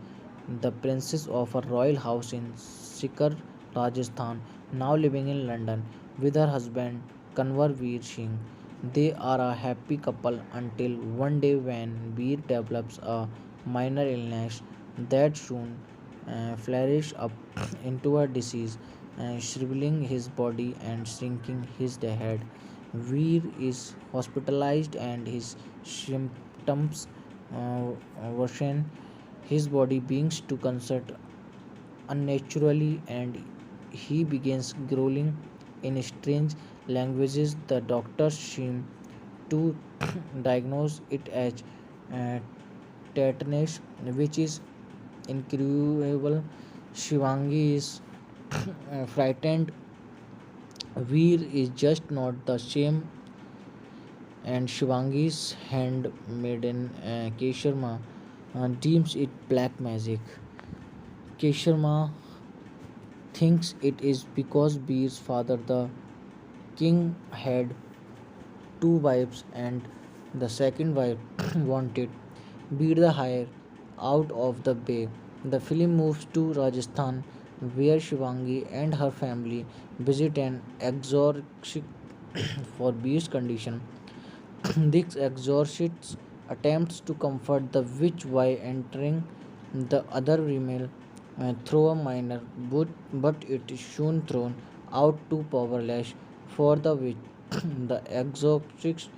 the princess of a royal house in Sikar, Rajasthan, now living in London with her husband Kanwar Veer Singh. They are a happy couple until one day when Veer develops a minor illness that soon flourishes up into a disease, shriveling his body and shrinking his head. Veer is hospitalized and his symptoms worsen. His body begins to contract unnaturally and he begins growling in strange languages. The doctors seem to diagnose it as uh, tetanus, which is incurable. Shivangi is frightened. Veer is just not the same, and Shivangi's handmaiden Kesharma deems it black magic. Kesharma thinks it is because Veer's father, the king, had two wives and the second wife wanted Veer the hire out of the bay. The film moves to Rajasthan where Shivangi and her family visit an exorcist for Veer's condition. This exorcist attempts to comfort the witch by entering the other female through a minor, but it is soon thrown out too powerless for the witch. The exorcist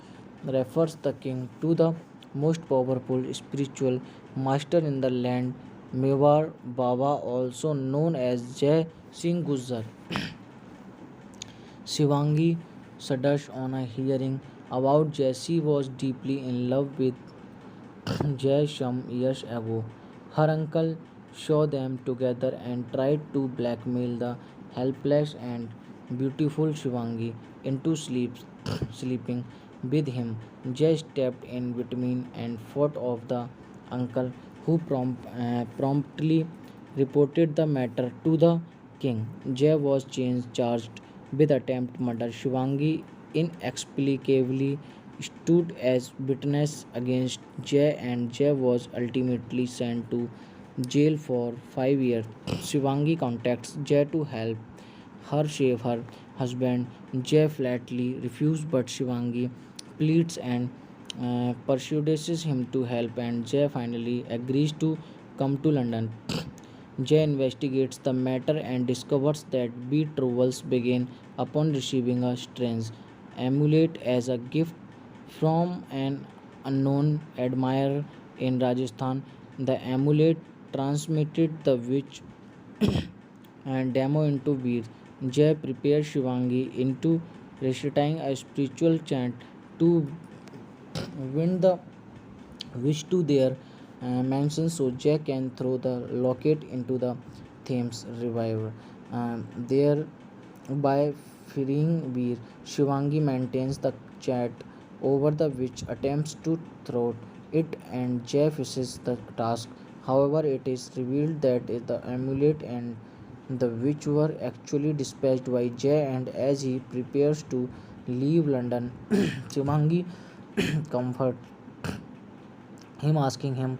refers the king to the most powerful spiritual master in the land, Mewar Baba, also known as Jai Singh Gujjar. Shivangi shudders on a hearing about Jesse was deeply in love with Jay some years ago. Her uncle saw them together and tried to blackmail the helpless and beautiful Shivangi into sleeping with him. Jay stepped in between and fought off the uncle, who promptly reported the matter to the king. Jay was charged with attempt murder. Shivangi inexplicably stood as witness against Jay, and Jay was ultimately sent to jail for 5 years. Shivangi contacts Jay to help her save her husband. Jay flatly refuses, but Shivangi pleads and persuades him to help, and Jay finally agrees to come to London. Jay investigates the matter and discovers that betrothals begin upon receiving a strange amulet as a gift from an unknown admirer in Rajasthan. The amulet transmitted the witch and demo into beer. Jay prepares Shivangi into reciting a spiritual chant to win the wish to their mansion so Jack can throw the locket into the Thames River. Thereby freeing Veer, Shivangi maintains the chat over the witch attempts to thwart it and Jay faces the task. However, it is revealed that the amulet and the witch were actually dispatched by Jay, and as he prepares to leave London, Shivangi comforts him, asking him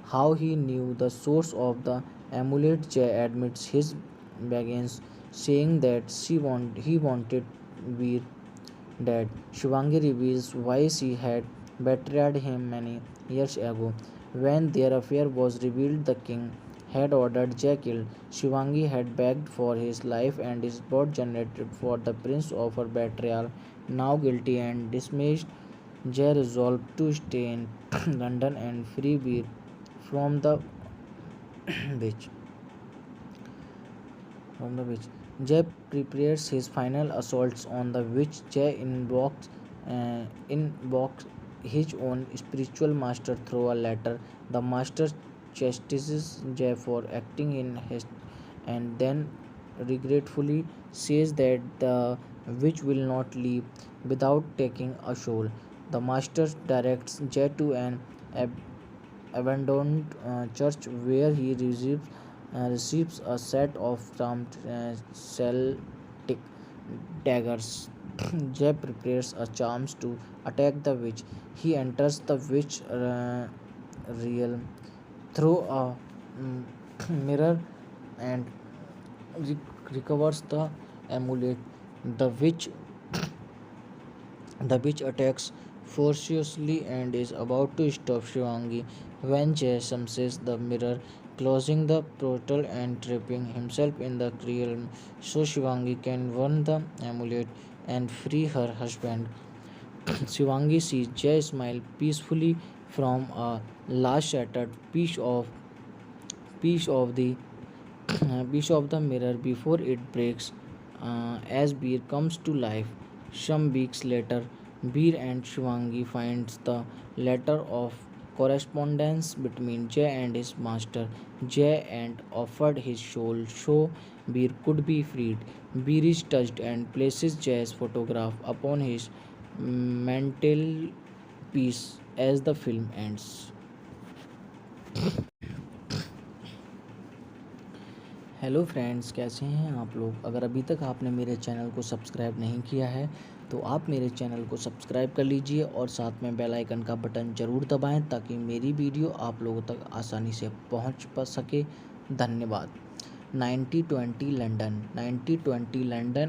how he knew the source of the amulet. Jay admits his baggage, saying that he wanted Veer dead. Shivangi reveals why she had betrayed him many years ago. When their affair was revealed, the king had ordered Jay killed. Shivangi had begged for his life and his blood generated for the prince of her betrayal. Now guilty and dismissed, Jay resolved to stay in London and free Veer from the witch. From the witch. Jay prepares his final assaults on the witch. Jay invokes his own spiritual master through a letter. The master chastises Jay for acting in haste and then regretfully says that the witch will not leave without taking a soul. The master directs Jay to an abandoned church where he receives a set of charmed Celtic daggers. Jay prepares a charms to attack the witch. He enters the witch realm through a mm, mirror and recovers the amulet. The witch the witch attacks ferociously and is about to stop Shivangi when Jay smashes the mirror, closing the portal and trapping himself in the realm so Shivangi can burn the amulet and free her husband. Shivangi sees Jay smile peacefully from a last shattered piece of the piece of the mirror before it breaks as Beer comes to life. Some weeks later, Beer and Shivangi finds the letter of correspondence between Jay and his master. Jay and offered his soul so Beer could be freed. Beer is touched and places Jay's photograph upon his mantelpiece as the film ends. Hello friends, कैसे हैं आप लोग। अगर अभी तक आपने मेरे channel को सब्सक्राइब नहीं किया है तो आप मेरे चैनल को सब्सक्राइब कर लीजिए और साथ में बेल आइकन का बटन ज़रूर दबाएं ताकि मेरी वीडियो आप लोगों तक आसानी से पहुंच पा सके। धन्यवाद। 9020 London. 9020 London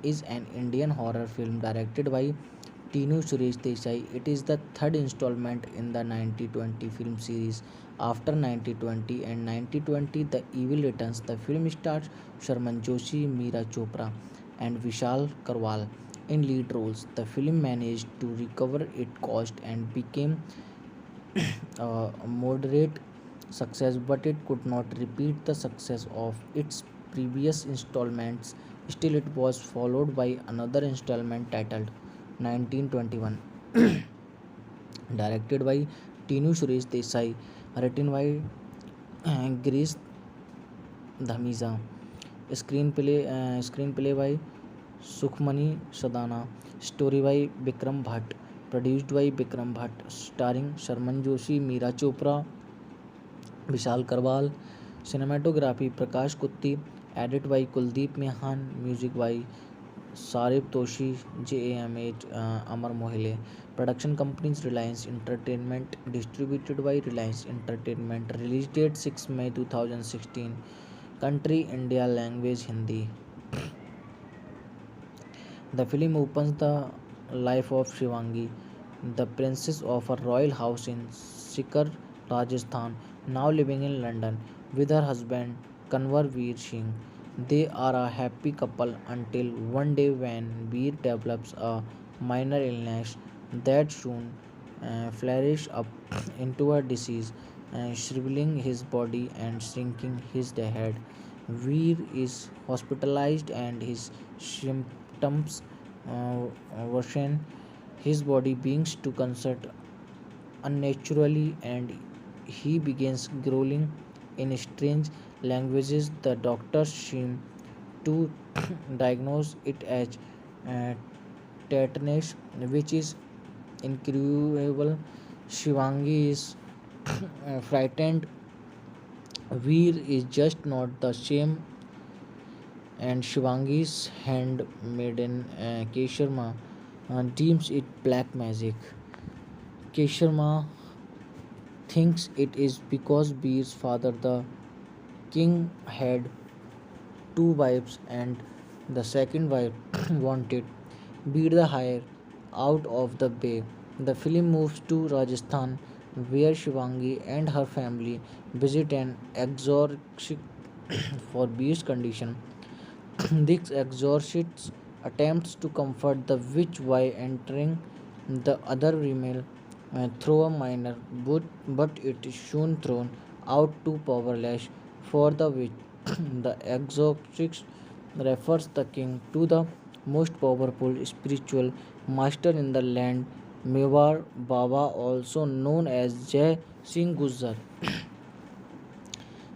is an Indian horror film directed by Tinu Suresh Desai. It is the third installment in the 9020 film series. After 9020 and 9020 The Evil Returns, the film stars Sharman Joshi, Meera Chopra, and Vishal Karwal in lead roles. The film managed to recover its cost and became a moderate success, but it could not repeat the success of its previous installments. Still, it was followed by another installment titled 1921, directed by Tinu Suresh Desai, written by Girish Dhamiza, screenplay by Sukhmani Sadana, story by Vikram Bhatt, produced by Vikram Bhatt, starring Sharman Joshi, Meera Chopra, Vishal Karwal, cinematography Prakash Kutti, Edit by Kuldeep Mehan, music by Sarib Toshi, JAM8, Amar Mohile. Production companies Reliance Entertainment, distributed by Reliance Entertainment. Release date 6 May 2016. Country India, language Hindi. The film opens the life of Shivangi, the princess of a royal house in Sikar, Rajasthan, now living in London with her husband Kanwar Veer Singh. They are a happy couple until one day when Veer develops a minor illness that soon flourishes up into a disease, shriveling his body and shrinking his head. Veer is hospitalized and his symptoms worsen. His body begins to concert unnaturally and he begins growling in strange languages. The doctors seem to diagnose it as uh, tetanus, which is incurable. Shivangi is frightened. Veer is just not the same, and Shivangi's handmaiden Kesharma deems it black magic. Kesharma thinks it is because Veer's father, the king, had two wives and the second wife wanted Veer the hire out of the bay. The film moves to Rajasthan where Shivangi and her family visit an exorcist for Veer's condition. This exorcist attempts to comfort the witch while entering the other female through a minor, but it is soon thrown out too powerless for the witch. The exorcist refers the king to the most powerful spiritual master in the land, Mewar Baba, also known as Jai Singh Gujjar.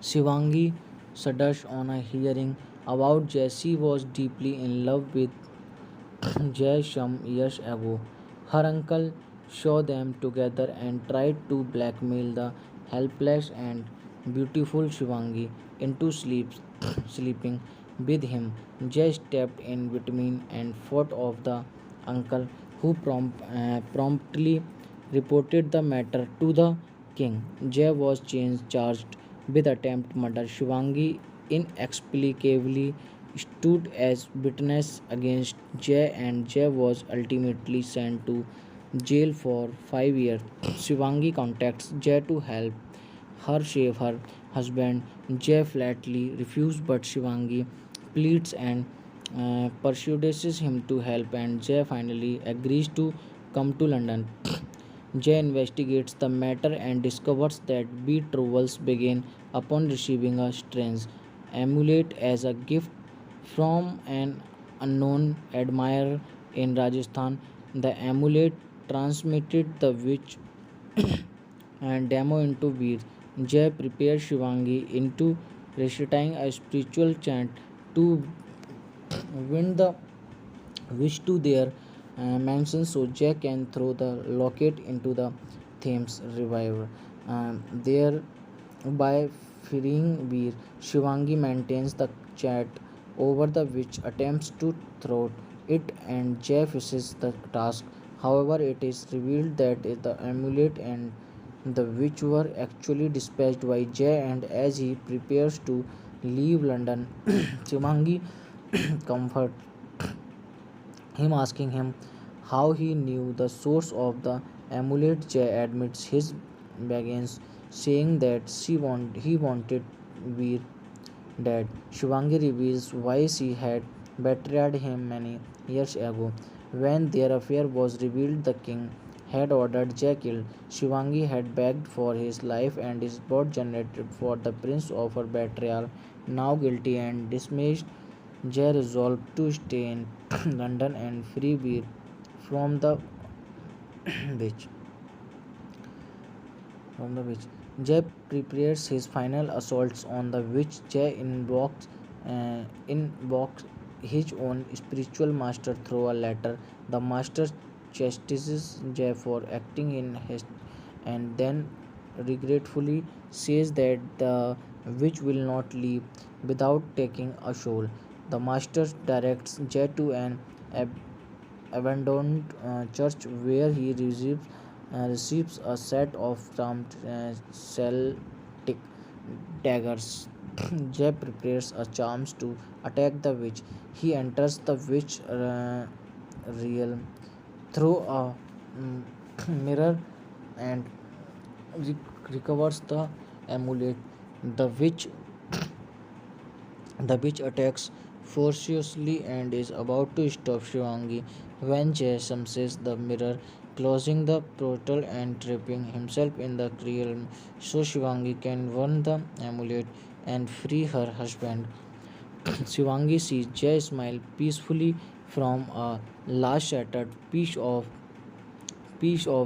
Shivangi shudders on a hearing about Jesse was deeply in love with Jay some years ago. Her uncle saw them together and tried to blackmail the helpless and beautiful Shivangi into sleeping with him. Jay stepped in between and fought off the uncle, who promptly reported the matter to the king. Jay was charged with attempt murder. Shivangi inexplicably stood as witness against Jay, and Jay was ultimately sent to jail for 5 years. Shivangi contacts Jay to help her save her husband. Jay flatly refuses, but Shivangi pleads and persuades him to help, and Jay finally agrees to come to London. Jay investigates the matter and discovers that betrothals began upon receiving a strange amulet as a gift from an unknown admirer in Rajasthan. The amulet transmitted the witch and demo into Veer. Jay prepares Shivangi into reciting a spiritual chant to win the wish to their mansion so Jack can throw the locket into the Thames River. Thereby freeing Veer, Shivangi maintains the chat over the witch, attempts to thwart it, and Jay finishes the task. However, it is revealed that the amulet and the witch were actually dispatched by Jay, and as he prepares to leave London, Shivangi comforts him, asking him how he knew the source of the amulet. Jay admits his begins, saying that he wanted Veer dead. Shivangi reveals why she had betrayed him many years ago. When their affair was revealed, the king had ordered Jay killed. Shivangi had begged for his life and his blood generated for the prince of her betrayal. Now guilty and dismissed, Jay resolved to stay in London and free Veer from the witch. From the witch. Jay prepares his final assaults on the witch. Jay invokes his own spiritual master through a letter. The master chastises Jay for acting in haste and then regretfully says that the witch will not leave without taking a shawl. The master directs Jay to an ab- abandoned church where he receives a set of armed Celtic daggers. Jay prepares a charms to attack the witch. He enters the witch realm through a mm, mirror and recovers the amulet. The witch The witch attacks ferociously and is about to stop Shivangi when Jay smashes the mirror, closing the portal and trapping himself in the realm so Shivangi can burn the amulet and free her husband. Shivangi sees Jay smile peacefully from a last shattered piece of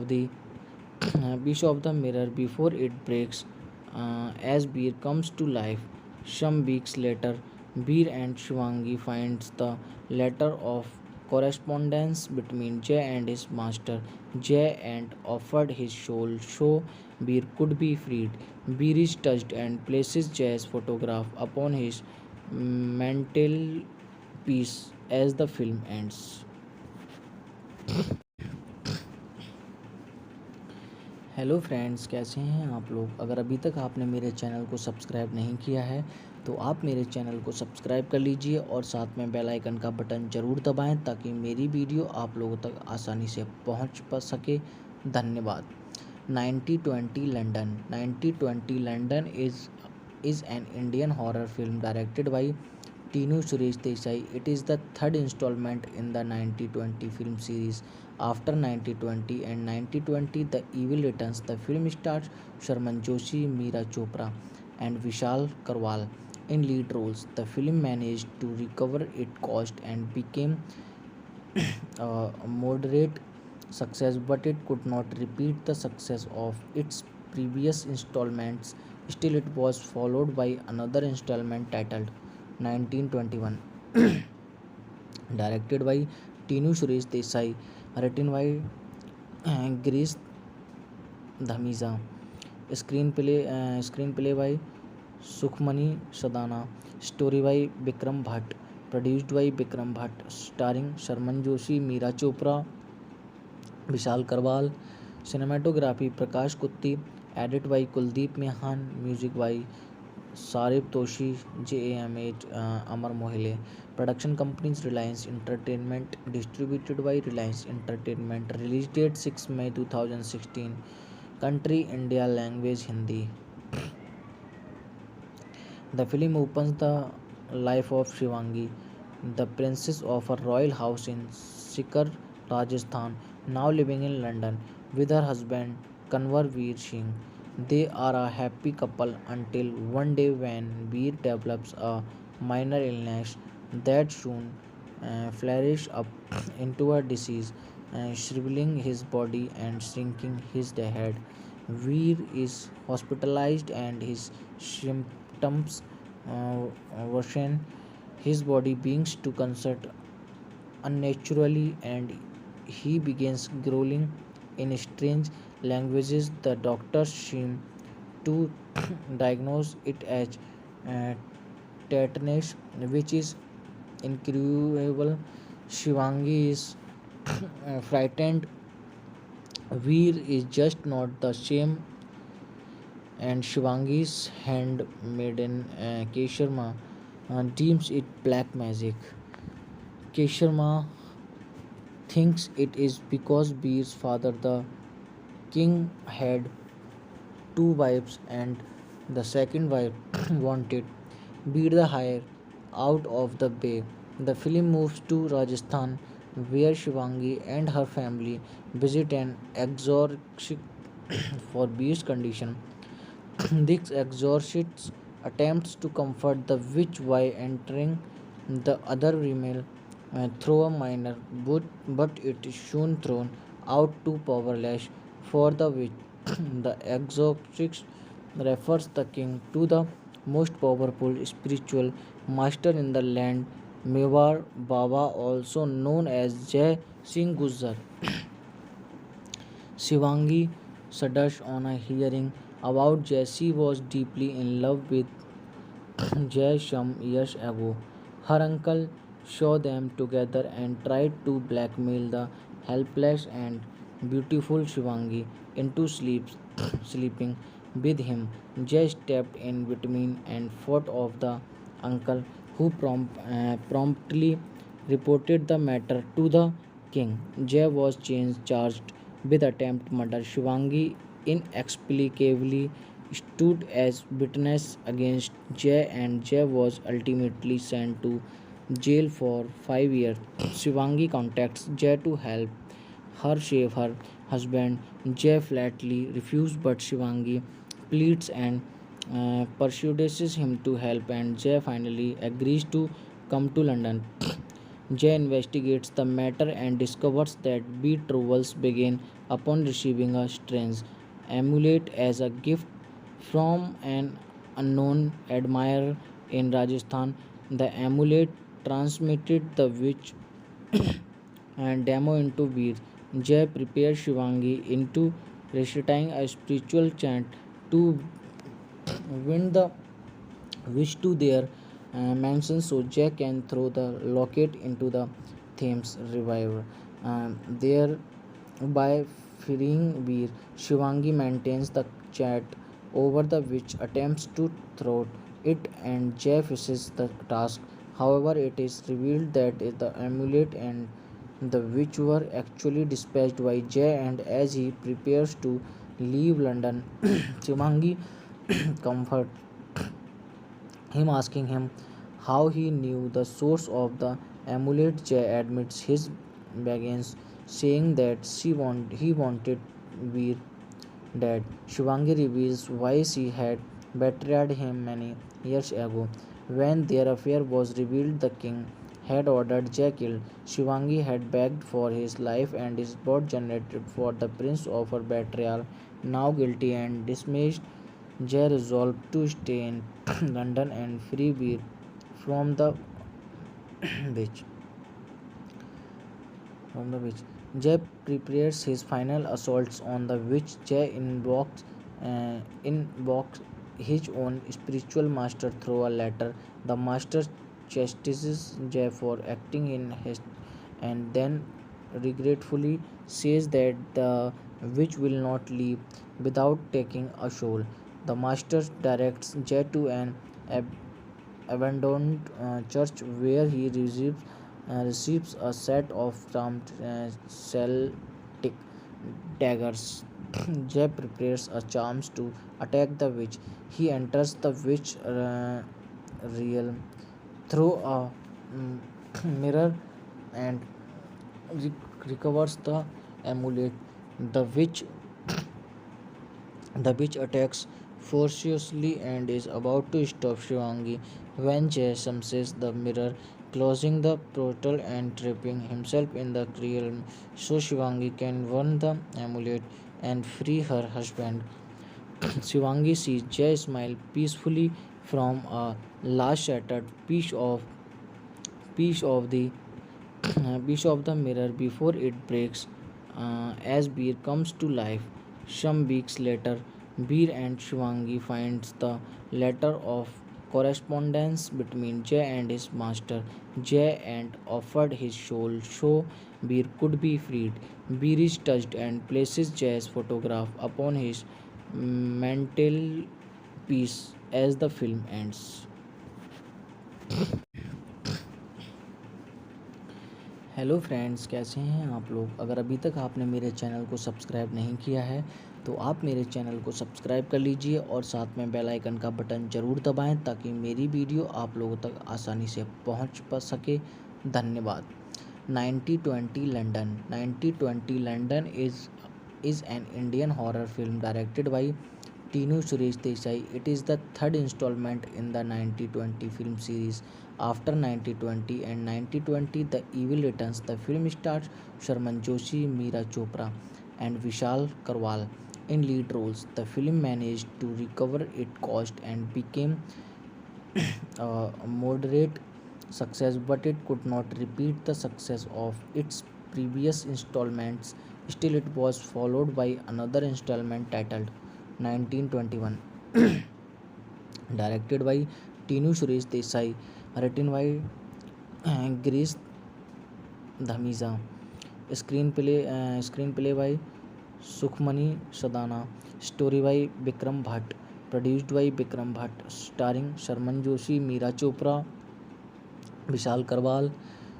the piece of the mirror before it breaks as Beer comes to life. Some weeks later, Beer and Shivangi finds the letter of correspondence between Jay and his master. Jay and offered his soul so Beer could be freed. Beer is touched and places Jay's photograph upon his mantelpiece as the film ends. Hello friends, कैसे हैं आप लोग। अगर अभी तक आपने मेरे channel को सब्सक्राइब नहीं किया है तो आप मेरे चैनल को सब्सक्राइब कर लीजिए और साथ में बेल आइकन का बटन ज़रूर दबाएं ताकि मेरी वीडियो आप लोगों तक आसानी से पहुंच पा सके। धन्यवाद। 9020 London 9020 London is an Indian horror film directed by Tinu Suresh Desai. It is the third installment in the 9020 film series. After 9020 and 9020 The Evil Returns, the film stars Sharman Joshi, Meera Chopra, and Vishal Karwal in lead roles. The film managed to recover its cost and became a moderate success, but it could not repeat the success of its previous installments. Still, it was followed by another installment titled 1921, directed by Tinu Suresh Desai, written by Girish Dhamiza, screenplay by Sukhmani Sadana, story by Bikram Bhatt, produced by Bikram Bhatt, starring Sharman Joshi, Meera Chopra, Vishal Karwal, cinematography Prakash Kutti, edit by Kuldeep Mehan, music by Sarib Toshi, JAM8, Amar Mohile. Production companies Reliance Entertainment, distributed by Reliance Entertainment. Release date 6 May 2016. Country India, language Hindi. The film opens the life of Shivangi, the princess of a royal house in Sikar, Rajasthan, now living in London with her husband Kanwar Veer Singh. They are a happy couple until one day when Veer develops a minor illness that soon flourishes up into a disease, shriveling his body and shrinking his head. Veer is hospitalized and his symptoms uh, worsen. His body begins to contract unnaturally and he begins growling in strange languages. The doctors seem to diagnose it as uh, tetanus, which is incurable. Shivangi is frightened. Veer is just not the same, and Shivangi's handmaiden Kesharma deems it black magic. Kesharma thinks it is because Beer's father, the king, had two wives and the second wife wanted Beer the hire out of the bay. The film moves to Rajasthan where Shivangi and her family visit an exorcist for Beer's condition. This exorcist attempts to comfort the witch by entering the other female through a minor, but it is soon thrown out too powerless for the witch. The exorcist refers the king to the most powerful spiritual master in the land, Mewar Baba, also known as Jai Singh Gujjar. Shivangi shudders on hearing about Jessie was deeply in love with Jay some years ago. Her uncle saw them together and tried to blackmail the helpless and beautiful Shivangi into sleeping with him. Jay stepped in between and fought off the uncle, who promptly reported the matter to the king. Jay was charged with attempt murder. Shivangi inexplicably stood as witness against Jay, and Jay was ultimately sent to jail for 5 years. Shivangi contacts Jay to help her save her husband. Jay flatly refuses, but Shivangi pleads and persuades him to help, and Jay finally agrees to come to London. Jay investigates the matter and discovers that betrothals begin upon receiving a strange amulet as a gift from an unknown admirer in Rajasthan. The amulet transmitted the witch and demo into beer. Jay prepares Shivangi into reciting a spiritual chant to win the wish to their mansion, so Jack can throw the locket into the Thames River. Thereby freeing Veer, Shivangi maintains the chat over the witch, attempts to thwart it, and Jay finishes the task. However, it is revealed that the amulet and the witch were actually dispatched by Jay, and as he prepares to leave London, Shivangi comforts him, asking him how he knew the source of the amulet. Jay admits his begins, saying that he wanted Veer dead. Shivangi reveals why she had betrayed him many years ago. When their affair was revealed, the king had ordered Jay killed. Shivangi had begged for his life, and his blood generated for the prince of her betrayal. Now guilty and dismissed, Jay resolved to stay in London and free Veer from the witch. From the witch. Jay prepares his final assaults on the witch. Jay invokes his own spiritual master through a letter. The master chastises Jay for acting in haste and then regretfully says that the witch will not leave without taking a soul. The master directs Jay to an ab- abandoned church where he receives a set of charmed Celtic daggers. Jay prepares a charms to attack the witch. He enters the witch realm through a mm, mirror and recovers the amulet. The witch The witch attacks ferociously and is about to stop Shivangi when Jay smashes the mirror, closing the portal and trapping himself in the realm so Shivangi can win the amulet and free her husband. Shivangi sees Jay smile peacefully from a last shattered piece of the piece of the mirror before it breaks as Beer comes to life. Some weeks later, Beer and Shivangi finds the letter of correspondence between Jay and his master. Jay and offered his soul so Beer could be freed. Beer is touched and places Jay's photograph upon his mantelpiece as the film ends. Hello friends, कैसे हैं आप लोग। अगर अभी तक आपने मेरे channel को सब्सक्राइब नहीं किया है तो आप मेरे चैनल को सब्सक्राइब कर लीजिए और साथ में बेल आइकन का बटन ज़रूर दबाएं ताकि मेरी वीडियो आप लोगों तक आसानी से पहुंच पा सके। धन्यवाद। 9020 London 9020 London is an Indian horror film directed by Tinu Suresh Desai. It is the third installment in the 9020 film series. After 9020 and 9020 The Evil Returns, the film stars Sharman Joshi, Meera Chopra, and Vishal Karwal in lead roles. The film managed to recover its cost and became a moderate success, but it could not repeat the success of its previous installments. Still, it was followed by another installment titled 1921. Directed by Tinu Suresh Desai, written by Girish Dhamiza, screenplay by Sukhmani Sadana, story by Bikram Bhatt, produced by Bikram Bhatt, starring Sharman Joshi, Meera Chopra, Vishal Karwal,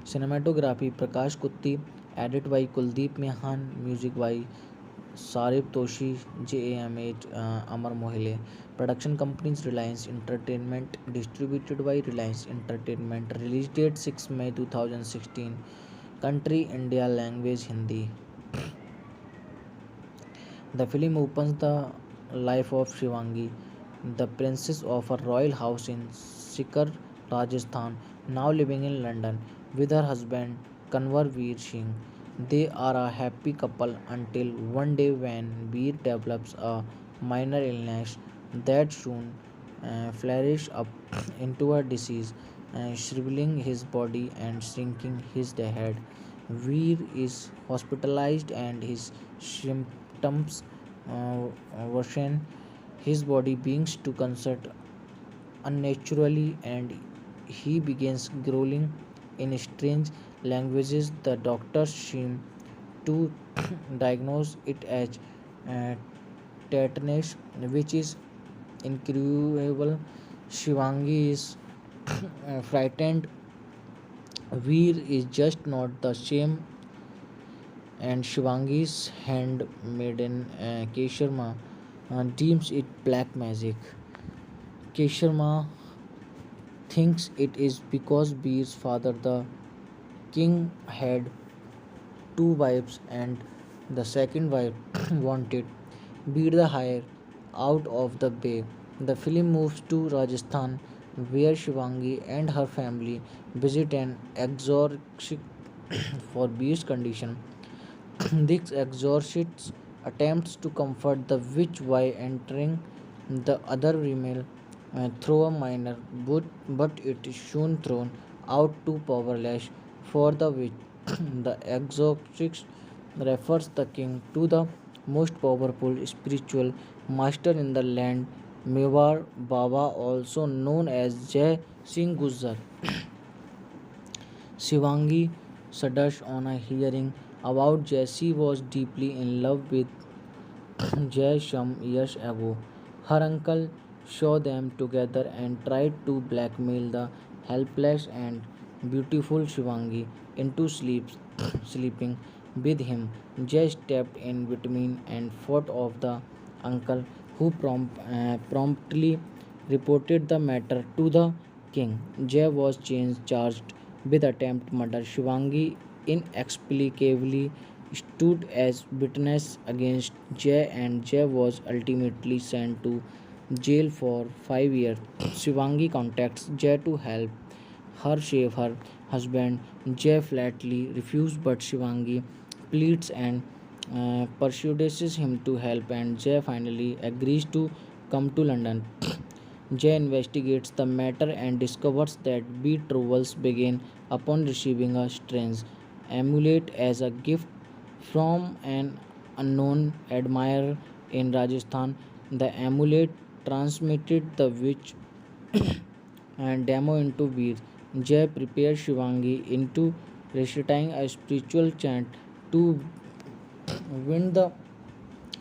cinematography Prakash Kutti, edit by Kuldeep Mehan, music by Sarib Toshi, JAM8, Amar Mohile. Production companies Reliance Entertainment, distributed by Reliance Entertainment. Release date 6 May 2016. Country India, language Hindi. The film opens the life of Shivangi, the princess of a royal house in Sikar, Rajasthan, now living in London with her husband Kanwar Veer Singh. They are a happy couple until one day when Veer develops a minor illness that soon flourishes up into a disease, shriveling his body and shrinking his head. Veer is hospitalized and his symptoms worsen. His body begins to convert unnaturally and he begins growling in strange languages. The doctors seem to diagnose it as uh, tetanus, which is incurable. Shivangi is frightened. Veer is just not the same, and Shivangi's handmaiden Kesharma deems it black magic. Kesharma thinks it is because Veer's father, the king, had two wives and the second wife wanted Veer the hire out of the bay. The film moves to Rajasthan where Shivangi and her family visit an exorcist for Veer's condition. This exorcist attempts to comfort the witch by entering the other female through a minor, but it is soon thrown out too powerless for the witch. The exorcist refers the king to the most powerful spiritual master in the land, Mewar Baba, also known as Jai Singh Gujjar. Shivangi shudders on a hearing about Jai. She was deeply in love with Jay some years ago. Her uncle saw them together and tried to blackmail the helpless and beautiful Shivangi into sleeping with him. Jay stepped in between and fought off the uncle, who promptly reported the matter to the king. Jay was charged with attempt murder. Shivangi inexplicably stood as witness against Jay, and Jay was ultimately sent to jail for 5 years. Shivangi contacts Jay to help her save her husband. Jay flatly refuses, but Shivangi pleads and persuades him to help, and Jay finally agrees to come to London. Jay investigates the matter and discovers that betrothals began upon receiving a strange amulet as a gift from an unknown admirer in Rajasthan. The amulet transmitted the witch and demo into Veer. Jay prepares Shivangi into reciting a spiritual chant to win the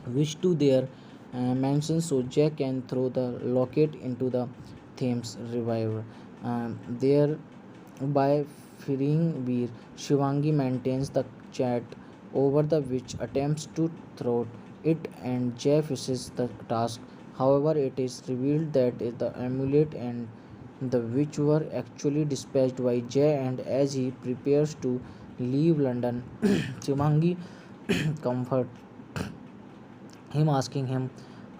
wish to their mansion so Jack can throw the locket into the Thames River. Thereby freeing Veer, Shivangi maintains the chat over the witch, attempts to thwart it, and Jay finishes the task. However, it is revealed that the amulet and the witch were actually dispatched by Jay, and as he prepares to leave London, Shivangi comforts him, asking him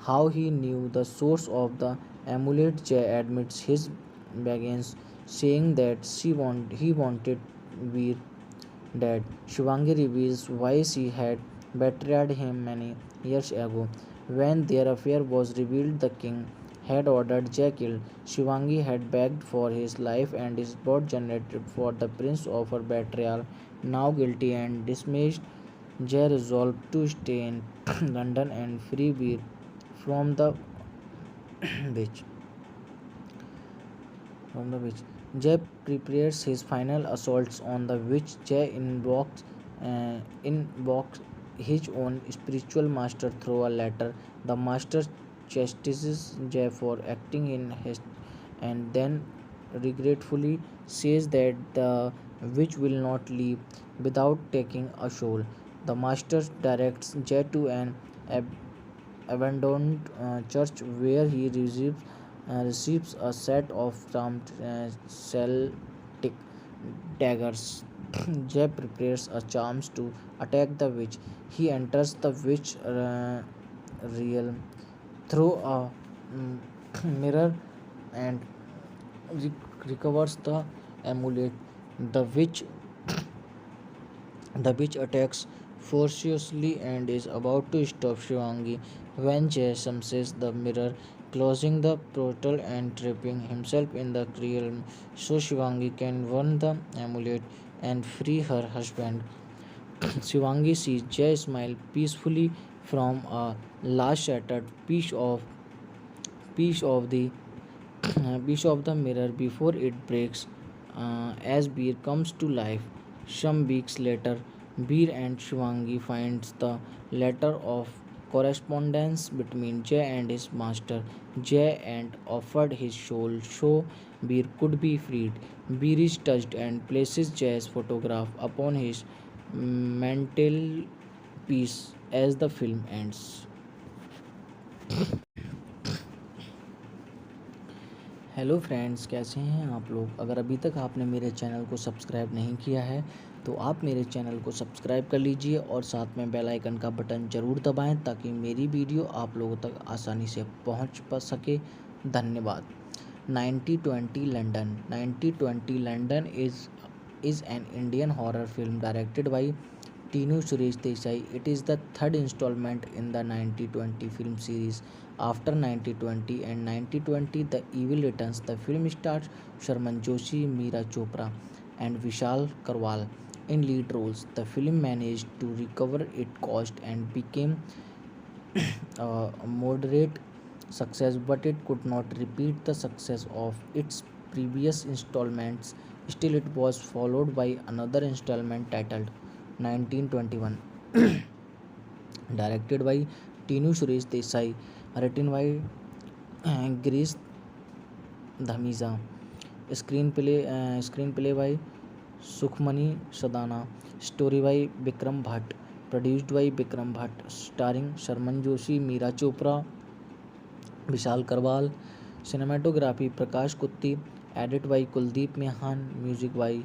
how he knew the source of the amulet. Jay admits his begins, saying that he wanted Veer dead. Shivangi reveals why she had betrayed him many years ago. When their affair was revealed, the king had ordered Jay killed. Shivangi had begged for his life and is both generated for the prince of her betrayal. Now guilty and dismissed, Jay resolved to stay in London and free Veer from the witch. From the witch, Jay prepares his final assaults on the witch. Jay invokes his own spiritual master through a letter. The master chastises Jay for acting in haste and then regretfully says that the witch will not leave without taking a soul. The master directs Jay to an ab- abandoned church where he receives a set of charmed Celtic daggers. Jeb prepares a charms to attack the witch. He enters the witch realm through a mm, mirror and recovers the amulet. The witch The witch attacks ferociously and is about to stop Shivangi when Jay summonses the mirror, closing the portal and trapping himself in the realm so Shivangi can burn the amulet and free her husband. Shivangi sees Jay smile peacefully from a last shattered piece of the piece of the mirror before it breaks as Beer comes to life. Some weeks later, Beer and Shivangi finds the letter of correspondence between Jay and his master. Jay and offered his soul so Beer could be freed. Beer is touched and places Jay's photograph upon his mantelpiece as the film ends. Hello friends, कैसे हैं आप लोग। अगर अभी तक आपने मेरे channel को सब्सक्राइब नहीं किया है तो आप मेरे चैनल को सब्सक्राइब कर लीजिए और साथ में बेल आइकन का बटन ज़रूर दबाएं ताकि मेरी वीडियो आप लोगों तक आसानी से पहुंच पा सके। धन्यवाद। 9020 London 9020 London is an Indian horror film directed by Tinu Suresh Desai. It is the third installment in the 9020 film series. After 9020 and 9020 The Evil Returns, the film stars Sharman Joshi, Meera Chopra, and Vishal Karwal in lead roles. The film managed to recover its cost and became a moderate success, but it could not repeat the success of its previous installments. Still, it was followed by another installment titled 1921, directed by Tinu Suresh Desai, written by Girish Dhamiza, screenplay by Sukhmani Sadana, story by Vikram Bhatt, produced by Vikram Bhatt, starring Sharman Joshi, Meera Chopra, Vishal Karwal, cinematography Prakash Kutti, edit by Kuldeep Mehan, music by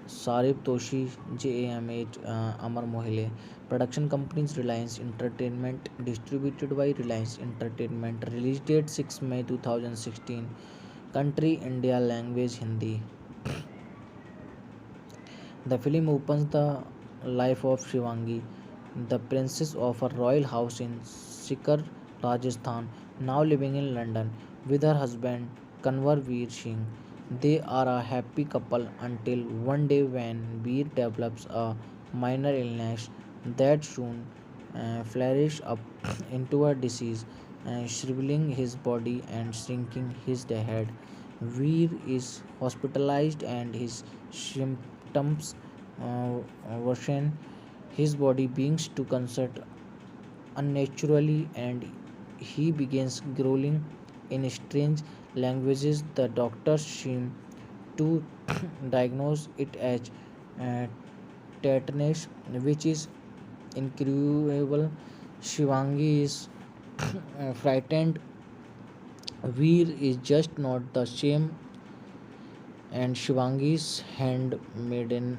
Sarib Toshi, JAM8, Amar Mohile. Production companies Reliance Entertainment, distributed by Reliance Entertainment. Release date 6 May 2016. Country India, language Hindi. The film opens the life of Shivangi, the princess of a royal house in Sikar, Rajasthan, now living in London with her husband Kanwar Veer Singh. They are a happy couple until one day when Veer develops a minor illness that soon flourishes up into a disease, shriveling his body and shrinking his head. Veer is hospitalized and his symptoms worsen. His body begins to constrict unnaturally and he begins growling in strange languages. The doctors seem to diagnose it as uh, tetanus, which is incurable. Shivangi is frightened. Veer is just not the same, and Shivangi's handmaiden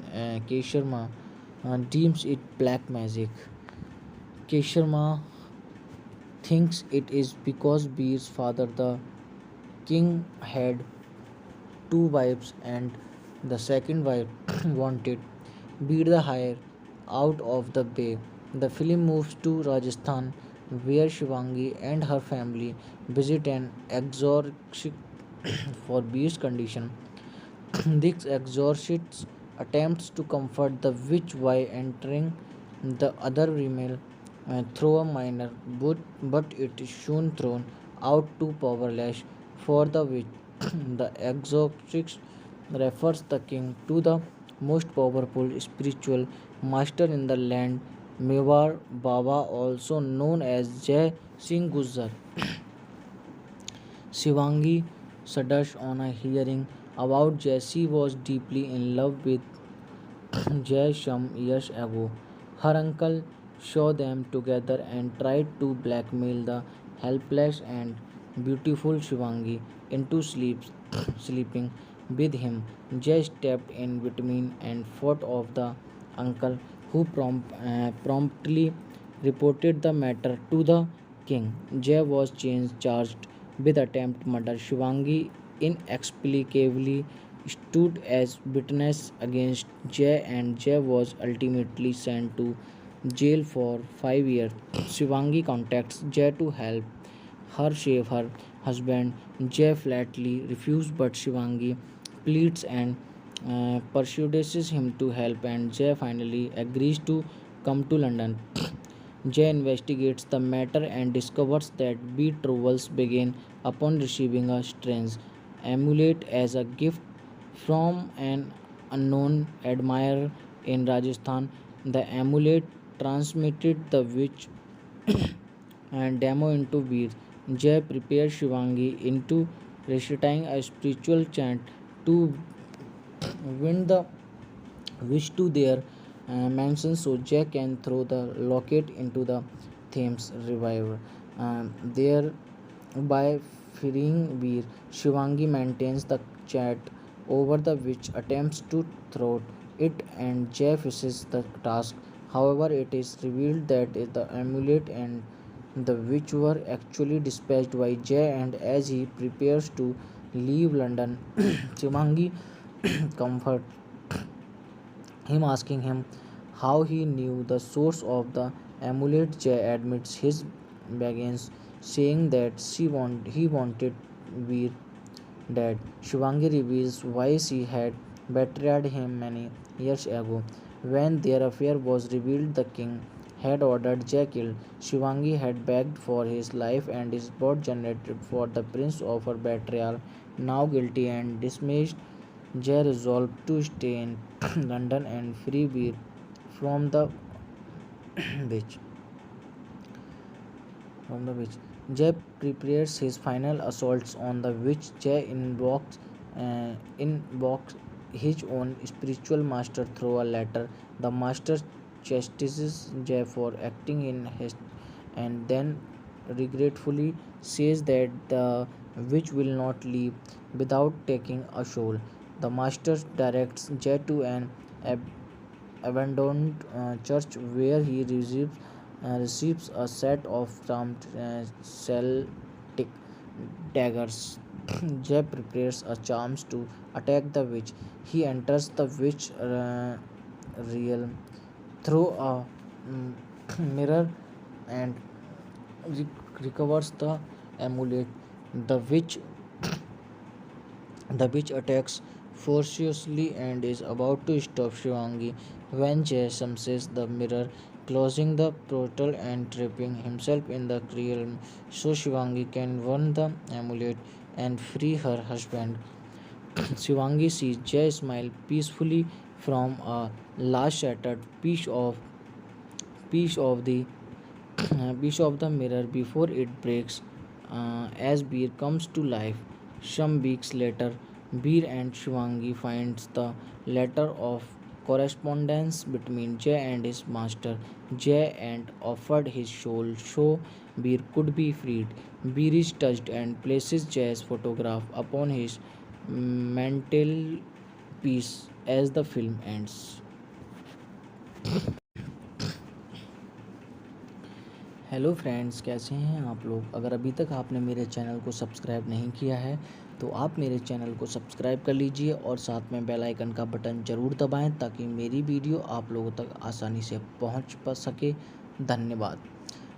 Kesharma deems it black magic. Kesharma thinks it is because Veer's father, the king, had two wives and the second wife wanted Veer the hire out of the bay. The film moves to Rajasthan where Shivangi and her family visit an exorcist for Veer's condition. This exorcist attempts to comfort the witch by entering the other female through a minor, but it is soon thrown out too powerless for the witch. The exorcist refers the king to the most powerful spiritual master in the land, Mewar Baba, also known as Jai Singh Gujjar. Shivangi shudders on a hearing about Jai. She was deeply in love with Jay some years ago. Her uncle saw them together and tried to blackmail the helpless and beautiful Shivangi into sleeping with him. Jay stepped in between and fought off the uncle, who promptly reported the matter to the king. Jay was charged with attempt murder. Shivangi inexplicably stood as witness against Jay, and Jay was ultimately sent to jail for 5 years. Shivangi contacts Jay to help her save her husband. Jay flatly refuses, but Shivangi pleads and persuades him to help, and Jay finally agrees to come to London. Jay investigates the matter and discovers that betrothals begin upon receiving a strange amulet as a gift from an unknown admirer in Rajasthan. The amulet transmitted the witch and demo into beer. Jay prepares Shivangi into reciting a spiritual chant to win the wish to their mansion, so Jack can throw the locket into the Thames River. Thereby freeing Veer, Shivangi maintains the chat over the witch, attempts to thwart it, and Jay finishes the task. However, it is revealed that the amulet and the witch were actually dispatched by Jay, and as he prepares to leave London, Shivangi comforts him, asking him how he knew the source of the amulet. Jay admits his begins, saying that he wanted Veer dead. Shivangi reveals why she had betrayed him many years ago. When their affair was revealed, the king had ordered Jay killed. Shivangi had begged for his life, and his blood generated for the prince of her betrayal. Now guilty and dismissed, Jay resolved to stay in London and free Veer from the witch. From the witch, Jay prepares his final assaults on the witch. Jay invokes his own spiritual master through a letter. The master chastises Jay for acting in haste, and then regretfully says that the witch will not leave without taking a soul. The master directs Jay to an abandoned church where he receives a set of charmed Celtic daggers. Jay prepares a charms to attack the witch. He enters the witch realm through a mm, mirror and recovers the amulet. The witch the witch attacks ferociously and is about to stop Shivangi when Jay smashes the mirror, closing the portal and trapping himself in the realm so Shivangi can win the amulet and free her husband. Shivangi sees Jay smile peacefully from a last shattered piece of the piece of the mirror before it breaks as Beer comes to life. Some weeks later, Beer and Shivangi finds the letter of correspondence between Jay and his master. Jay and offered his soul so Beer could be freed. Beer is touched and places Jay's photograph upon his mantelpiece as the film ends. Hello friends, कैसे हैं आप लोग। अगर अभी तक आपने मेरे channel को सब्सक्राइब नहीं किया है तो आप मेरे चैनल को सब्सक्राइब कर लीजिए और साथ में बेल आइकन का बटन ज़रूर दबाएं ताकि मेरी वीडियो आप लोगों तक आसानी से पहुंच पा सके। धन्यवाद।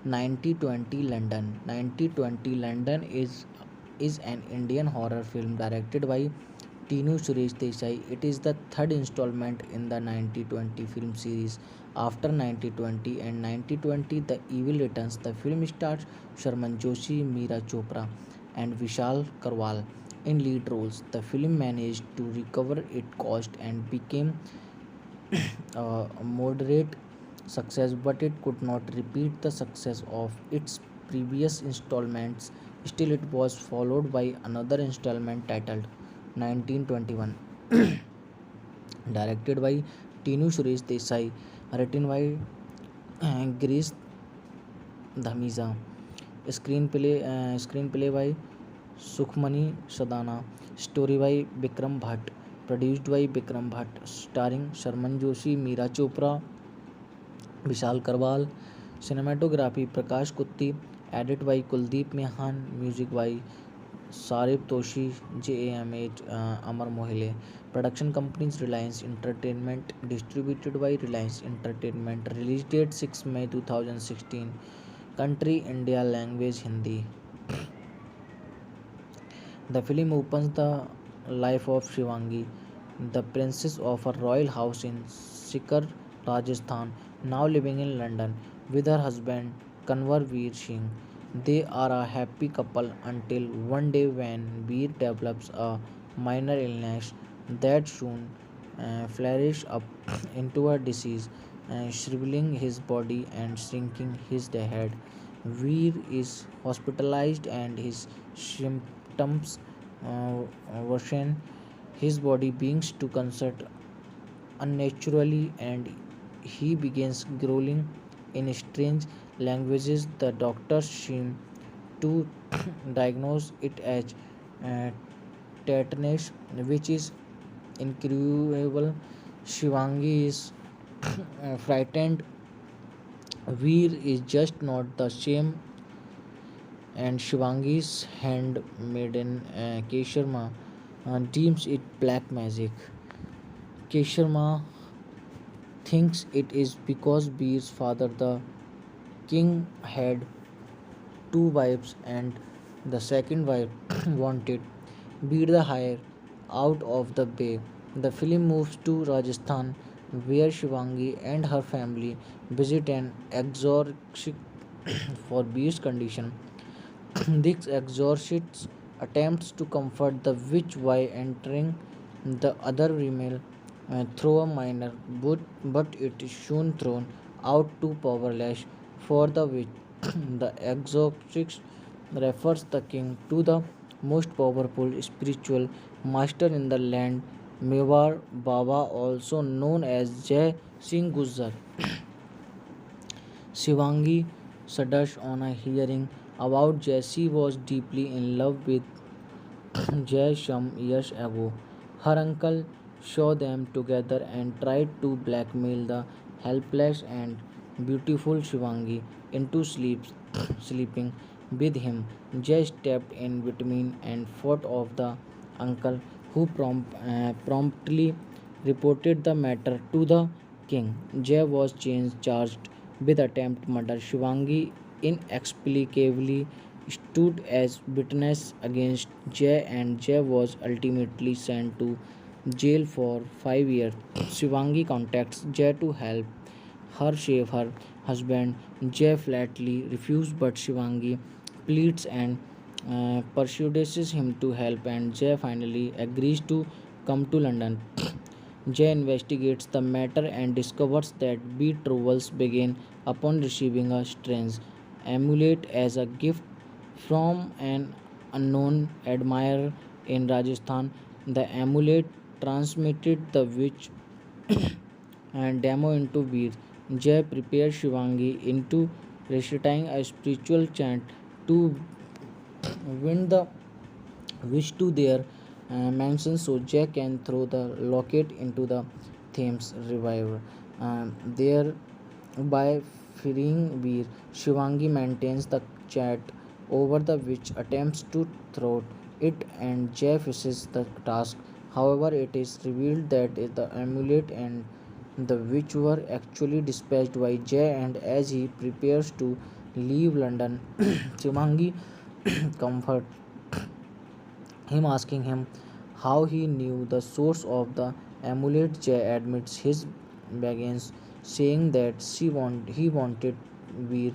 9020 London. 9020 London is an Indian horror film directed by Tinu Suresh Desai. It is the third installment in the 1920 film series. After 1920 and 1920, The Evil Returns. The film stars Sharman Joshi, Meera Chopra, and Vishal Karwal in lead roles. The film managed to recover its cost and became a moderate success, but it could not repeat the success of its previous installments. Still, it was followed by another installment titled 1921, directed by Tinu Suresh Desai, written by Girish Dhamiza, screenplay by Sukhmani Sadana, story by Bikram Bhatt, produced by Bikram Bhatt, starring Sharman Joshi, Meera Chopra, Vishal Karwal, cinematography Prakash Kutti, edit by Kuldeep Mehan, music by Sarib Toshi, JAMH, Amar Mohile. Production companies Reliance Entertainment, distributed by Reliance Entertainment. Release date 6 May 2016. Country India, language Hindi. The film opens the life of Shivangi, the princess of a royal house in Sikar, Rajasthan, now living in London with her husband Kanwar Veer Singh. They are a happy couple until one day when Veer develops a minor illness that soon flourishes up into a disease, shriveling his body and shrinking his head. Veer is hospitalized and his symptoms worsen. His body begins to contract unnaturally and he begins growling in strange languages. The doctors seem to diagnose it as uh, tetanus, which is incurable. Shivangi is frightened. Veer is just not the same, and Shivangi's handmaiden Kesharma deems it black magic. Kesharma thinks it is because Veer's father, the king, had two wives and the second wife wanted Veer the hire out of the bay. The film moves to Rajasthan where Shivangi and her family visit an exorcist for Veer's condition. This exorcist attempts to comfort the witch by entering the other female through a minor, but it is soon thrown out too powerless for the witch. The exorcist refers the king to the most powerful spiritual master in the land, Mewar Baba, also known as Jai Singh Gujjar. Shivangi shudders on a hearing about Jesse was deeply in love with Jay some years ago. Her uncle saw them together and tried to blackmail the helpless and beautiful Shivangi into sleeping with him. Jay stepped in between and fought off the uncle, who promptly reported the matter to the king. Jay was charged with attempt murder. Shivangi inexplicably stood as witness against Jay, and Jay was ultimately sent to jail for 5 years. Shivangi contacts Jay to help her save her husband. Jay flatly refuses, but Shivangi pleads and persuades him to help, and Jay finally agrees to come to London. Jay investigates the matter and discovers that betrothals began upon receiving a strange amulet as a gift from an unknown admirer in Rajasthan. The amulet transmitted the witch and demo into beer. Jay prepares Shivangi into reciting a spiritual chant to win the wish to their mansion so Jack can throw the locket into the Thames River. Thereby freeing Veer, Shivangi maintains the chat over the witch, attempts to thwart it, and Jay finishes the task. However, it is revealed that the amulet and the witch were actually dispatched by Jay, and as he prepares to leave London, Shivangi comforts him, asking him how he knew the source of the amulet. Jay admits his begins, saying that he wanted Veer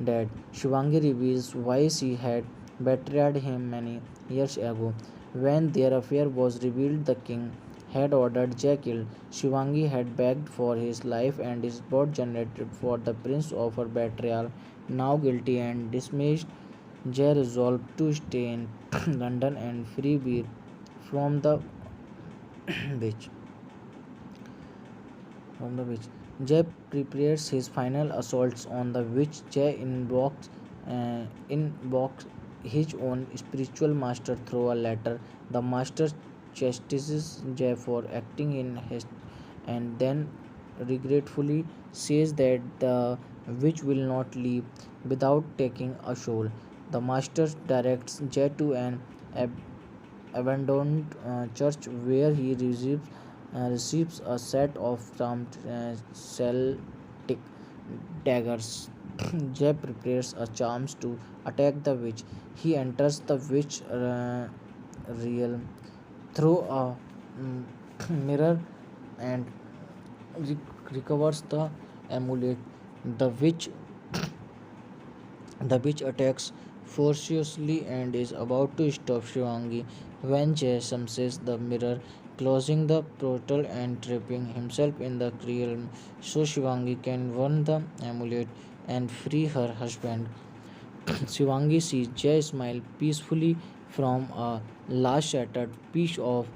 dead. Shivangi reveals why she had betrayed him many years ago. When their affair was revealed, the king had ordered Jay killed. Shivangi had begged for his life and his blood generated for the prince of her betrayal. Now guilty and dismissed, Jay resolved to stay in London and free Veer from the witch. From the witch. Jay prepares his final assaults on the witch. Jay invokes his own spiritual master through a letter. The master chastises Jay for acting in haste and then regretfully says that the witch will not leave without taking a soul. The master directs Jay to an ab- abandoned church where he receives a set of charmed Celtic daggers. Jay prepares a charms to attack the witch. He enters the witch realm through a mm, mirror and recovers the amulet. The witch the witch attacks ferociously and is about to stop Shivangi when Jay summonses the mirror, closing the portal and trapping himself in the realm so Shivangi can burn the amulet and free her husband. Shivangi sees Jay smile peacefully from a last shattered piece of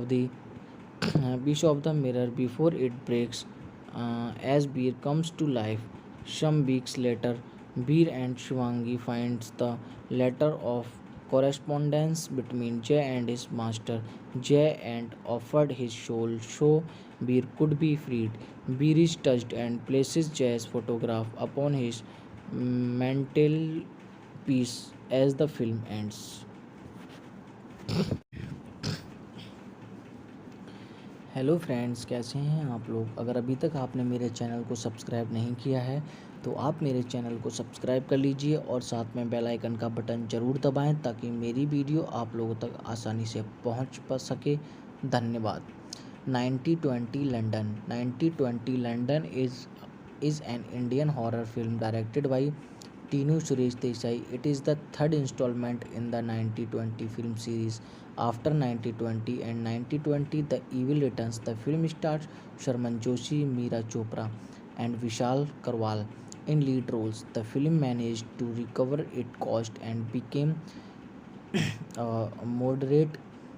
the piece of the mirror before it breaks as Beer comes to life. Some weeks later, Beer and Shivangi finds the letter of correspondence between Jay and his master. Jay and offered his soul so Beer could be freed. Beer is touched and places Jay's photograph upon his mantelpiece as the film ends. Hello friends, कैसे हैं आप लोग। अगर अभी तक आपने मेरे channel को सब्सक्राइब नहीं किया है तो आप मेरे चैनल को सब्सक्राइब कर लीजिए और साथ में बेल आइकन का बटन ज़रूर दबाएं ताकि मेरी वीडियो आप लोगों तक आसानी से पहुंच पा सके। धन्यवाद। 9020 London. 9020 London is an Indian horror film directed by Tinu Suresh Desai. It is the third installment in the 9020 film series. After 9020 and 9020 The Evil Returns, the film stars Sharman Joshi, Meera Chopra, and Vishal Karwal in lead roles. The film managed to recover its cost and became a moderate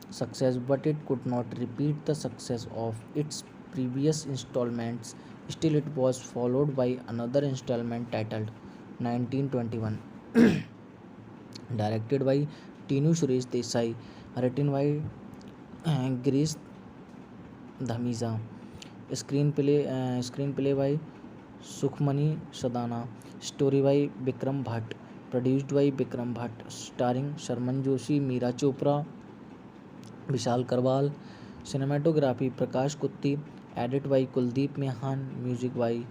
success, but it could not repeat the success of its previous installments. Still, it was followed by another installment titled 1921, directed by Tinu Suresh Desai, written by Girish Dhamiza, screenplay by Sukhmani Sadana, story by Vikram Bhatt, produced by Vikram Bhatt, starring Sharman Joshi, Meera Chopra, Vishal Karwal, cinematography Prakash Kutti, edit by Kuldeep Mehan, music by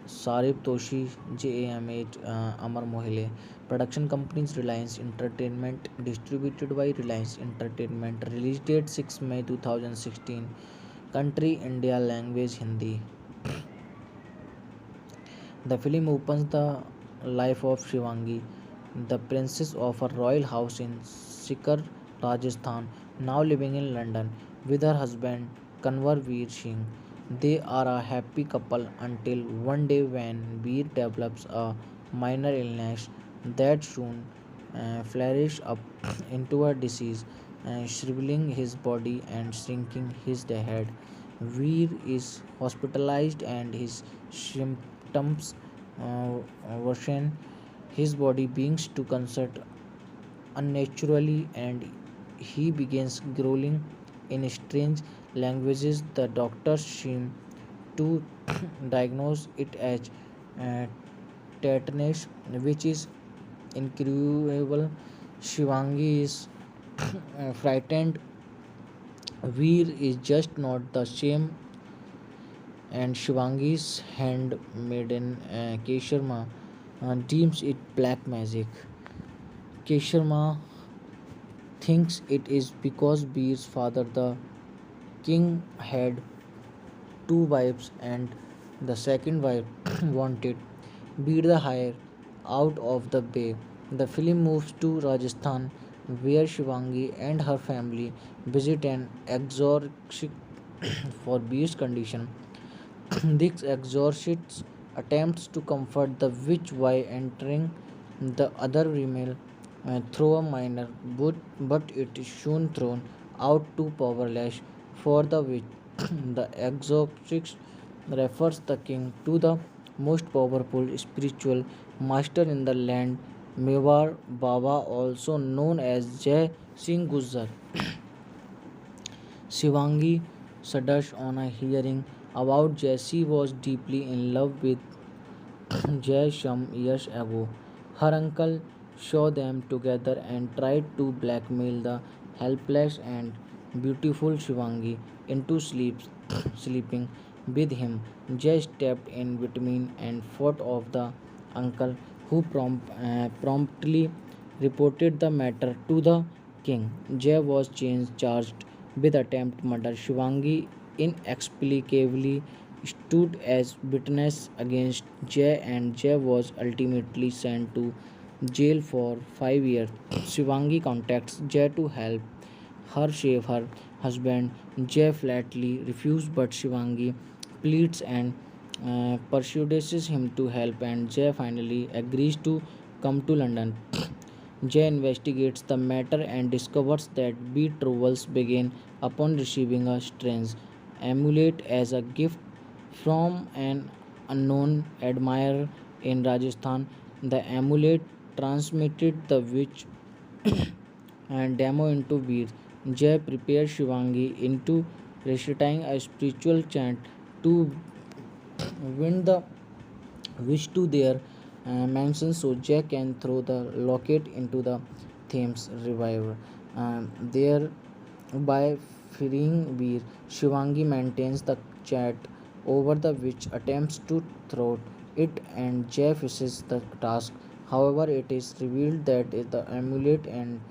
Sarib Toshi, JAM8, Amar Mohile. Production companies Reliance Entertainment, distributed by Reliance Entertainment. Release date 6 May 2016. Country India, language Hindi. The film opens the life of Shivangi, the princess of a royal house in Sikar, Rajasthan, now living in London with her husband Kanwar Veer Singh. They are a happy couple until one day when Veer develops a minor illness that soon flourishes up into a disease, shriveling his body and shrinking his head. Veer is hospitalized and his symptoms uh, worsen. His body begins to contract unnaturally and he begins growling in strange languages. The doctors seem to diagnose it as uh, tetanus, which is incurable. Shivangi is frightened. Veer is just not the same, and Shivangi's handmaiden Kesharma deems it black magic. Kesharma thinks it is because Beer's father, the king, had two wives and the second wife wanted Beer the hire out of the bay. The film moves to Rajasthan where Shivangi and her family visit an exorcist for Beer's condition. This exorcist attempts to comfort the witch by entering the other female through a minor, but it is soon thrown out too powerless for the witch. The exorcist refers the king to the most powerful spiritual master in the land, Mewar Baba, also known as Jai Singh Gujjar. Shivangi shudders on a hearing about Jesse was deeply in love with Jay some years ago. Her uncle saw them together and tried to blackmail the helpless and beautiful Shivangi into sleeping with him. Jay stepped in between and fought off the uncle, who promptly reported the matter to the king. Jay was charged with attempt murder. Shivangi inexplicably stood as witness against Jay, and Jay was ultimately sent to jail for 5 years. Shivangi contacts Jay to help her save her husband. Jay flatly refuses, but Shivangi pleads and persuades him to help, and Jay finally agrees to come to London. Jay investigates the matter and discovers that betrothals begin upon receiving a strange amulet as a gift from an unknown admirer in Rajasthan. The amulet transmitted the witch and demo into beer. Jay prepares Shivangi into reciting a spiritual chant to win the wish to their mansion so Jack can throw the locket into the Thames River. Thereby freeing Veer, Shivangi maintains the chat over the witch attempts to thwart it and Jay finishes the task. However, it is revealed that the amulet and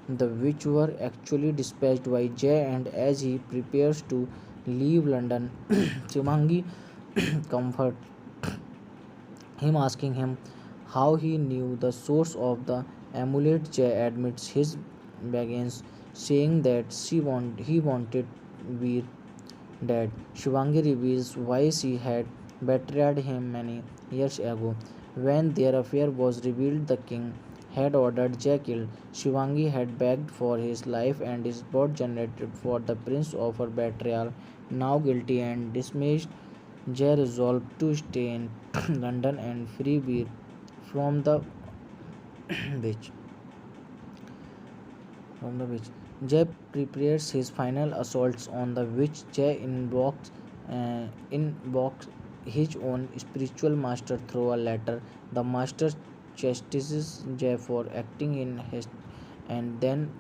the witch were actually dispatched by Jay, and as he prepares to leave London, Shivangi comforts him, asking him how he knew the source of the amulet. Jay admits his begins, saying that he wanted Veer dead. Shivangi reveals why she had betrayed him many years ago. When their affair was revealed, the king had ordered Jay killed. Shivangi had begged for his life and is both generated for the prince of her betrayal. Now guilty and dismissed, Jay resolved to stay in London and free Veer from the witch. From the witch. Jay prepares his final assaults on the witch. Jay invokes his own spiritual master through a letter. The master chastises Jay for acting in haste and then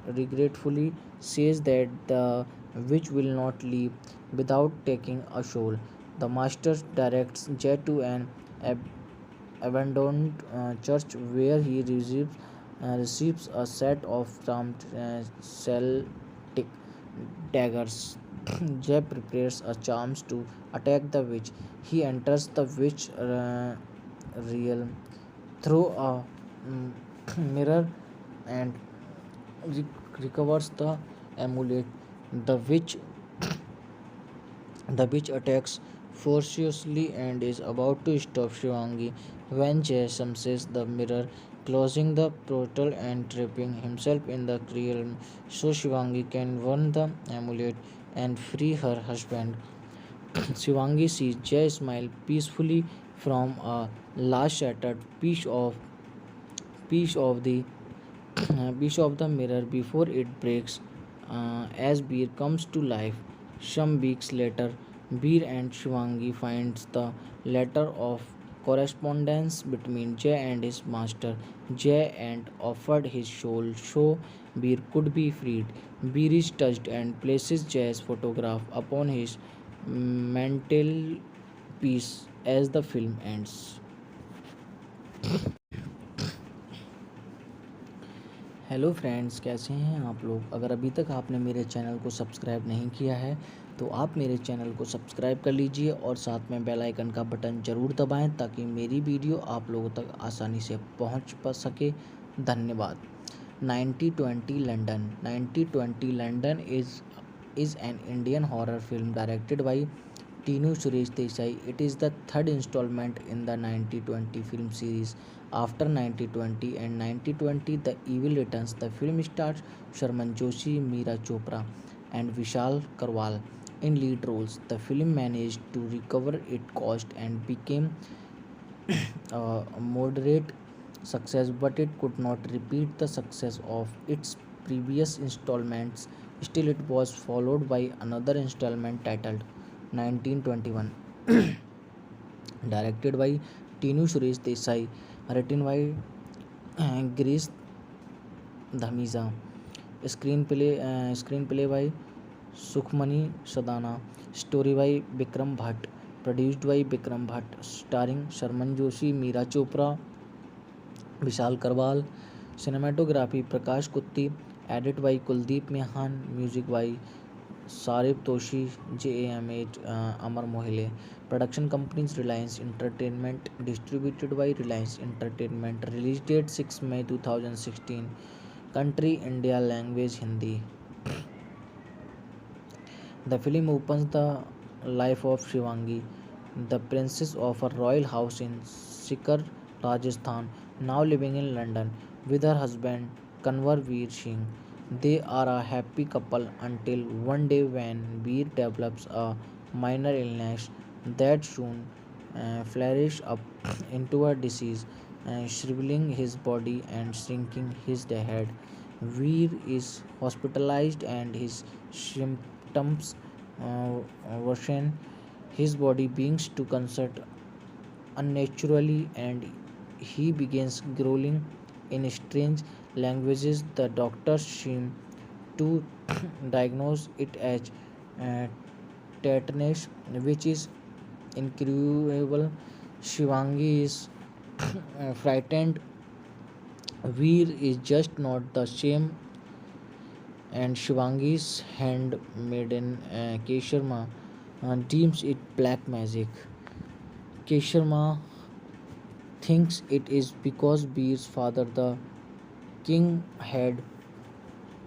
regretfully says that the witch will not leave without taking a soul. The master directs Jay to an ab- abandoned church where he receives a set of charmed Celtic daggers. Jeb prepares a charms to attack the witch. He enters the witch realm through a mm, mirror and recovers the amulet. The witch The witch attacks ferociously and is about to stop Shivangi when Jay smashes the mirror, closing the portal and trapping himself in the realm so Shivangi can win the amulet and free her husband. Shivangi sees Jay smile peacefully from a last shattered piece of the piece of the mirror before it breaks as Beer comes to life. Some weeks later, Beer and Shivangi finds the letter of correspondence between Jay and his master. Jay and offered his soul so Beer could be freed. Beer is touched and places Jay's photograph upon his mantelpiece as the film ends. Hello friends, कैसे हैं आप लोग। अगर अभी तक आपने मेरे channel को सब्सक्राइब नहीं किया है तो आप मेरे चैनल को सब्सक्राइब कर लीजिए और साथ में बेल आइकन का बटन ज़रूर दबाएं ताकि मेरी वीडियो आप लोगों तक आसानी से पहुंच पा सके। धन्यवाद। 9020 London. 9020 London is an Indian horror film directed by Tinu Suresh Desai. It is the third installment in the 9020 film series. After 9020 and 9020 The Evil Returns, the film stars Sharman Joshi, Meera Chopra, and Vishal Karwal in lead roles. The film managed to recover its cost and became a moderate success, but it could not repeat the success of its previous installments. Still, it was followed by another installment titled 1921, directed by Tinu Suresh Desai, written by Girish Dhamiza, screenplay by Sukhmani Sadana, story by Vikram Bhatt, produced by Vikram Bhatt, starring Sharman Joshi, Meera Chopra, Vishal Karwal. Cinematography Prakash Kutty. Edit by Kuldeep Mehan. Music by Sharib Toshi, JAMH, Amar Mohile. Production companies Reliance entertainment, distributed by Reliance entertainment. Release date 6 May 2016। Country India, language Hindi. The film opens the life of Shivangi, the princess of a royal house in Sikar, Rajasthan, now living in London with her husband Kanwar Veer Singh. They are a happy couple until one day when Veer develops a minor illness that soon flourishes up into a disease, shriveling his body and shrinking his head. Veer is hospitalized and his symptoms worsen. His body begins to constrict unnaturally and he begins growling in strange languages. The doctors seem to diagnose it as uh, tetanus, which is incurable. Shivangi is frightened. Veer is just not the same, and Shivangi's handmaiden Kesharma deems it black magic. Kesharma thinks it is because Veer's father, the king, had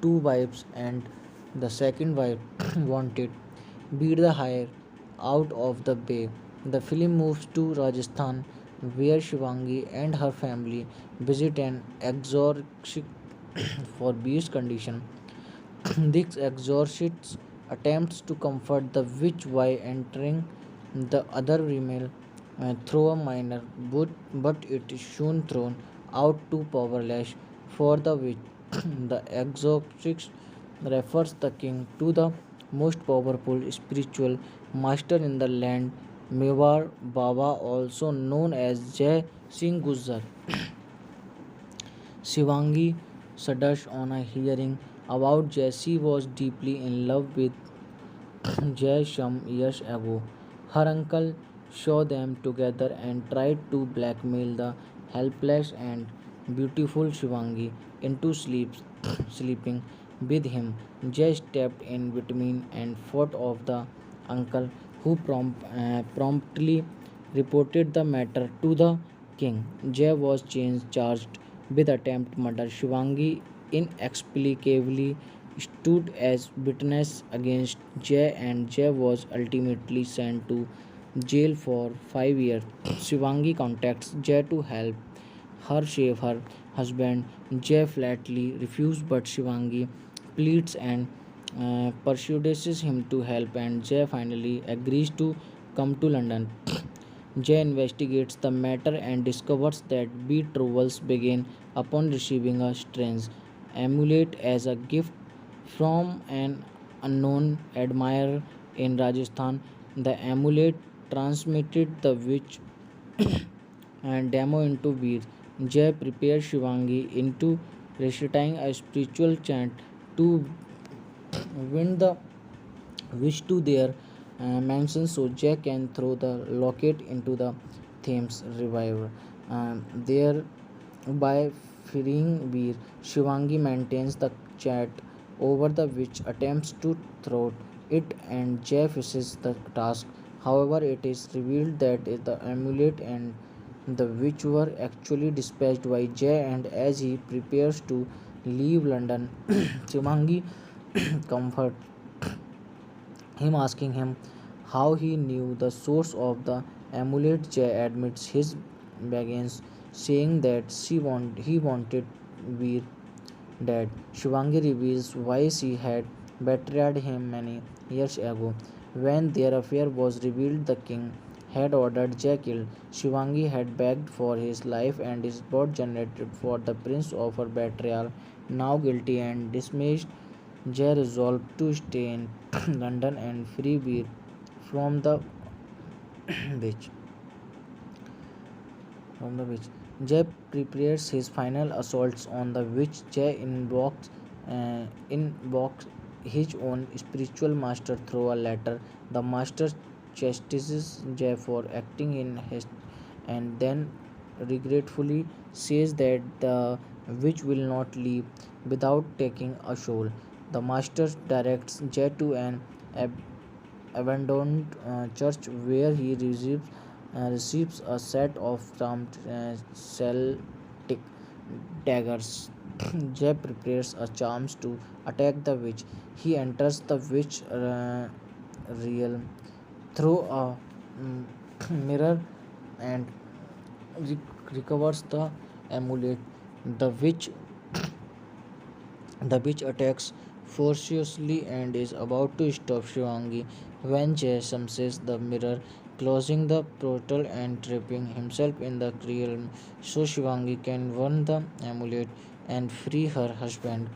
two wives and the second wife wanted Veer the hire out of the bay. The film moves to Rajasthan where Shivangi and her family visit an exorcist for Veer's condition. This exorcist attempts to comfort the witch by entering the other female through a minor, but it is soon thrown out too powerless for the witch. The exorcist refers the king to the most powerful spiritual master in the land, Mewar Baba, also known as Jai Singh Gujjar. Shivangi shudders on a hearing about Jesse was deeply in love with Jay some years ago. Her uncle saw them together and tried to blackmail the helpless and beautiful Shivangi into sleeping with him. Jay stepped in between and fought off the uncle, who promptly reported the matter to the king. Jay was charged with attempt murder. Shivangi inexplicably stood as witness against Jay, and Jay was ultimately sent to jail for 5 years. Shivangi contacts Jay to help her save her husband. Jay flatly refuses, but Shivangi pleads and persuades him to help, and Jay finally agrees to come to London. Jay investigates the matter and discovers that betrothals begin upon receiving a strange amulet as a gift from an unknown admirer in Rajasthan. The amulet transmitted the witch and demo into Veer. Jay prepares Shivangi into reciting a spiritual chant to win the wish to their mansion so Jack can throw the locket into the Thames River. Thereby freeing Veer. Shivangi maintains the chat over the witch, attempts to thwart it, and Jay finishes the task. However, it is revealed that the amulet and the witch were actually dispatched by Jay, and as he prepares to leave London, Shivangi comforts him, asking him how he knew the source of the amulet. Jay admits his begins, saying that he wanted Veer dead. Shivangi reveals why she had betrayed him many years ago. When their affair was revealed, the king had ordered Jay killed. Shivangi had begged for his life, and his blood generated for the prince of her betrayal. Now guilty and dismissed, Jay resolved to stay in London and free Veer from the witch. From the witch. Jay prepares his final assaults on the witch. Jay invokes his own spiritual master through a letter. The master chastises Jay for acting in haste and then regretfully says that the witch will not leave without taking a soul. The master directs Jay to an ab- abandoned church where he receives a set of charmed Celtic daggers. Jeb prepares a charms to attack the witch. He enters the witch realm through a mm, mirror and recovers the amulet. The witch The witch attacks ferociously and is about to stop Shivangi when Jay summonses the mirror, closing the portal and trapping himself in the realm so Shivangi can burn the amulet and free her husband.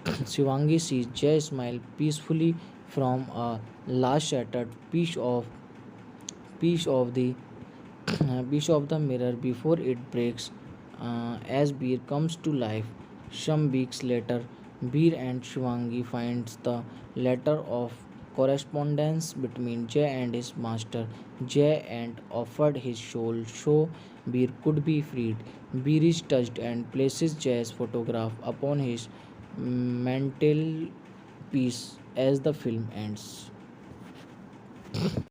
Shivangi sees Jay smile peacefully from a last shattered piece of the piece of the mirror before it breaks as Beer comes to life. Some weeks later, Beer and Shivangi finds the letter of correspondence between Jay and his master. Jay and offered his soul so Beer could be freed. Beer is touched and places Jay's photograph upon his mantelpiece as the film ends.